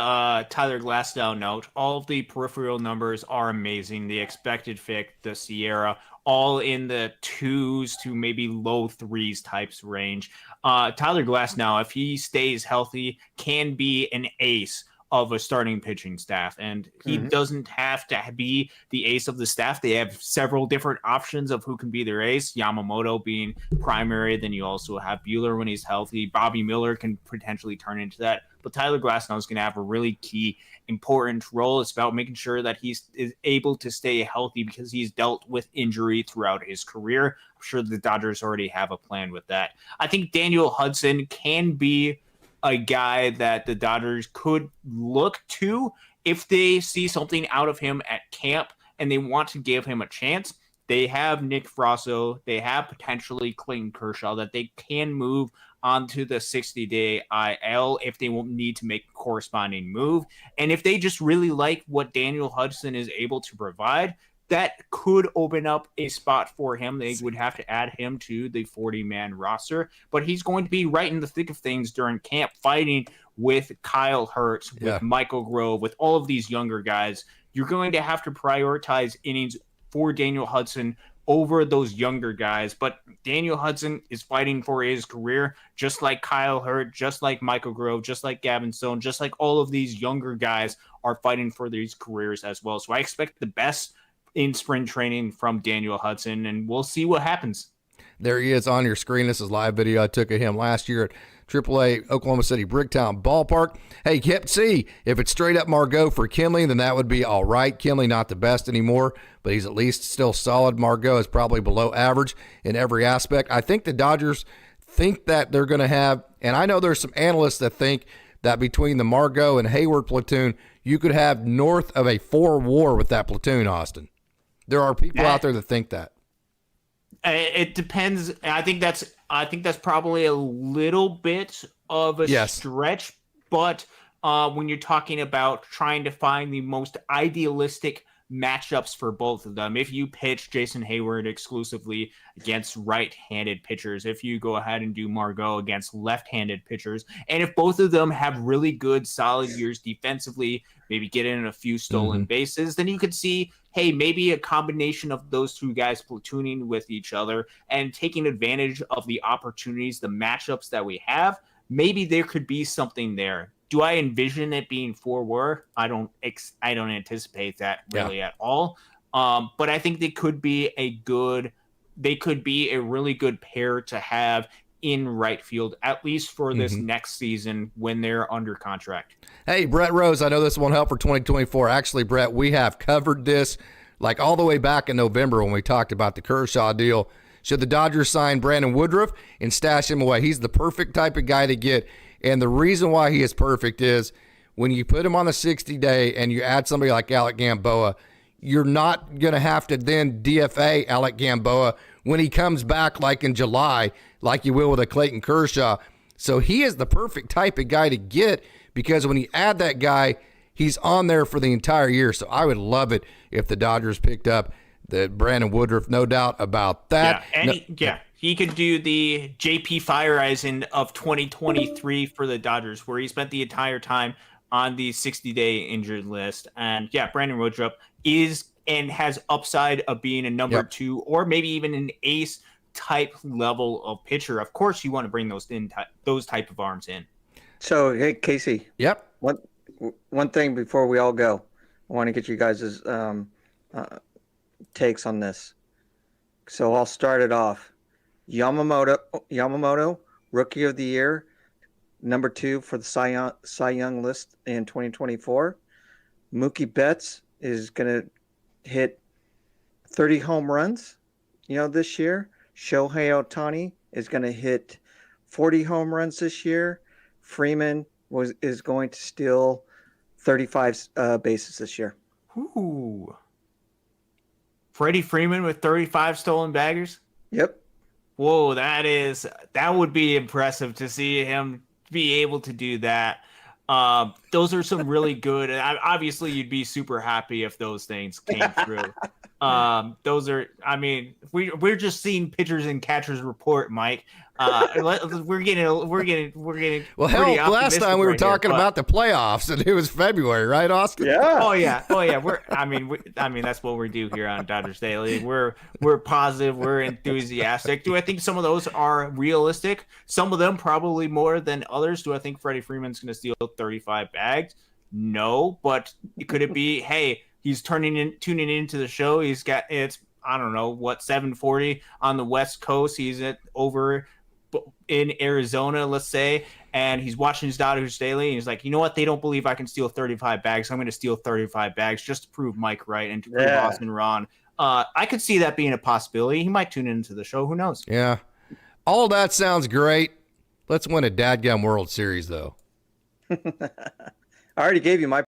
Tyler Glasnow note, all of the peripheral numbers are amazing. The expected FIC, the Sierra, all in the 2s to maybe low 3s types range. Tyler Glasnow, if he stays healthy, can be an ace of a starting pitching staff, and he doesn't have to be the ace of the staff. They have several different options of who can be their ace, Yamamoto being primary. Then you also have Buehler when he's healthy. Bobby Miller can potentially turn into that, but Tyler Glasnow is going to have a really key important role. It's about making sure that is able to stay healthy because he's dealt with injury throughout his career. I'm sure the Dodgers already have a plan with that. I think Daniel Hudson can be a guy that the Dodgers could look to if they see something out of him at camp and they want to give him a chance. They have Nick Frasso. They have potentially Clayton Kershaw that they can move onto the 60-day IL if they won't need to make a corresponding move. And if they just really like what Daniel Hudson is able to provide, that could open up a spot for him. They would have to add him to the 40-man roster, but he's going to be right in the thick of things during camp, fighting with Kyle Hertz, with Michael Grove, with all of these younger guys. You're going to have to prioritize innings for Daniel Hudson over those younger guys, but Daniel Hudson is fighting for his career, just like Kyle Hertz, just like Michael Grove, just like Gavin Stone, just like all of these younger guys are fighting for these careers as well. So I expect the best in spring training from Daniel Hudson, and we'll see what happens. There he is on your screen. This is live video I took of him last year at AAA Oklahoma City Bricktown Ballpark. Hey, Kip C, if it's straight up Margot for Kinley, then that would be all right. Kinley not the best anymore, but he's at least still solid. Margot is probably below average in every aspect. I think the Dodgers think that they're going to have, and I know there's some analysts that think that between the Margot and Hayward platoon, you could have north of a 4 WAR with that platoon, Austin. There are people out there that think that. It depends. I think that's probably a little bit of a stretch, but when you're talking about trying to find the most idealistic matchups for both of them, if you pitch Jason Hayward exclusively against right-handed pitchers, if you go ahead and do Margot against left-handed pitchers, and if both of them have really good solid years defensively, maybe get in a few stolen bases, then you could see, hey, maybe a combination of those two guys platooning with each other and taking advantage of the opportunities, the matchups that we have, maybe there could be something there. Do I envision it being 4 WAR? I don't anticipate that really at all. But I think they could be a really good pair to have in right field, at least for this next season when they're under contract. Hey, Brett Rose, I know this won't help for 2024. Actually, Brett, we have covered this like all the way back in November when we talked about the Kershaw deal. Should the Dodgers sign Brandon Woodruff and stash him away? He's the perfect type of guy to get. And the reason why he is perfect is when you put him on the 60-day and you add somebody like Alec Gamboa, you're not going to have to then DFA Alec Gamboa when he comes back like in July, like you will with a Clayton Kershaw. So he is the perfect type of guy to get because when you add that guy, he's on there for the entire year. So I would love it if the Dodgers picked up the Brandon Woodruff, no doubt about that. He could do the JP Fireisen of 2023 for the Dodgers, where he spent the entire time on the 60-day injured list. And Brandon Woodruff is and has upside of being a number 2 or maybe even an ace type level of pitcher. Of course, you want to bring those type of arms in. So, hey, Casey. Yep. One thing before we all go, I want to get you guys' takes on this. So I'll start it off. Yamamoto, Rookie of the Year, number 2 for the Cy Young list in 2024. Mookie Betts is going to hit 30 home runs, this year. Shohei Ohtani is going to hit 40 home runs this year. Freeman is going to steal 35 bases this year. Ooh. Freddie Freeman with 35 stolen baggers? Yep. Whoa, that would be impressive to see him be able to do that. Those are some really good. And obviously, you'd be super happy if those things came through. Those are. I mean, we're just seeing pitchers and catchers report, Mike. We're getting. Well, hell, last time we were talking about the playoffs, and it was February, right, Austin? Yeah. Oh yeah. I mean, that's what we do here on Dodgers Daily. We're positive. We're enthusiastic. Do I think some of those are realistic? Some of them probably more than others. Do I think Freddie Freeman's going to steal 35 bags? No, but could it be? Hey, he's tuning into the show. He's got it's. I don't know what 7:40 on the West Coast. He's over in Arizona, let's say, and he's watching his Dodgers Daily, and he's like, you know what? They don't believe I can steal 35 bags. So I'm going to steal 35 bags just to prove Mike right and to prove Austin wrong. I could see that being a possibility. He might tune into the show. Who knows? Yeah. All that sounds great. Let's win a dadgum World Series, though. I already gave you my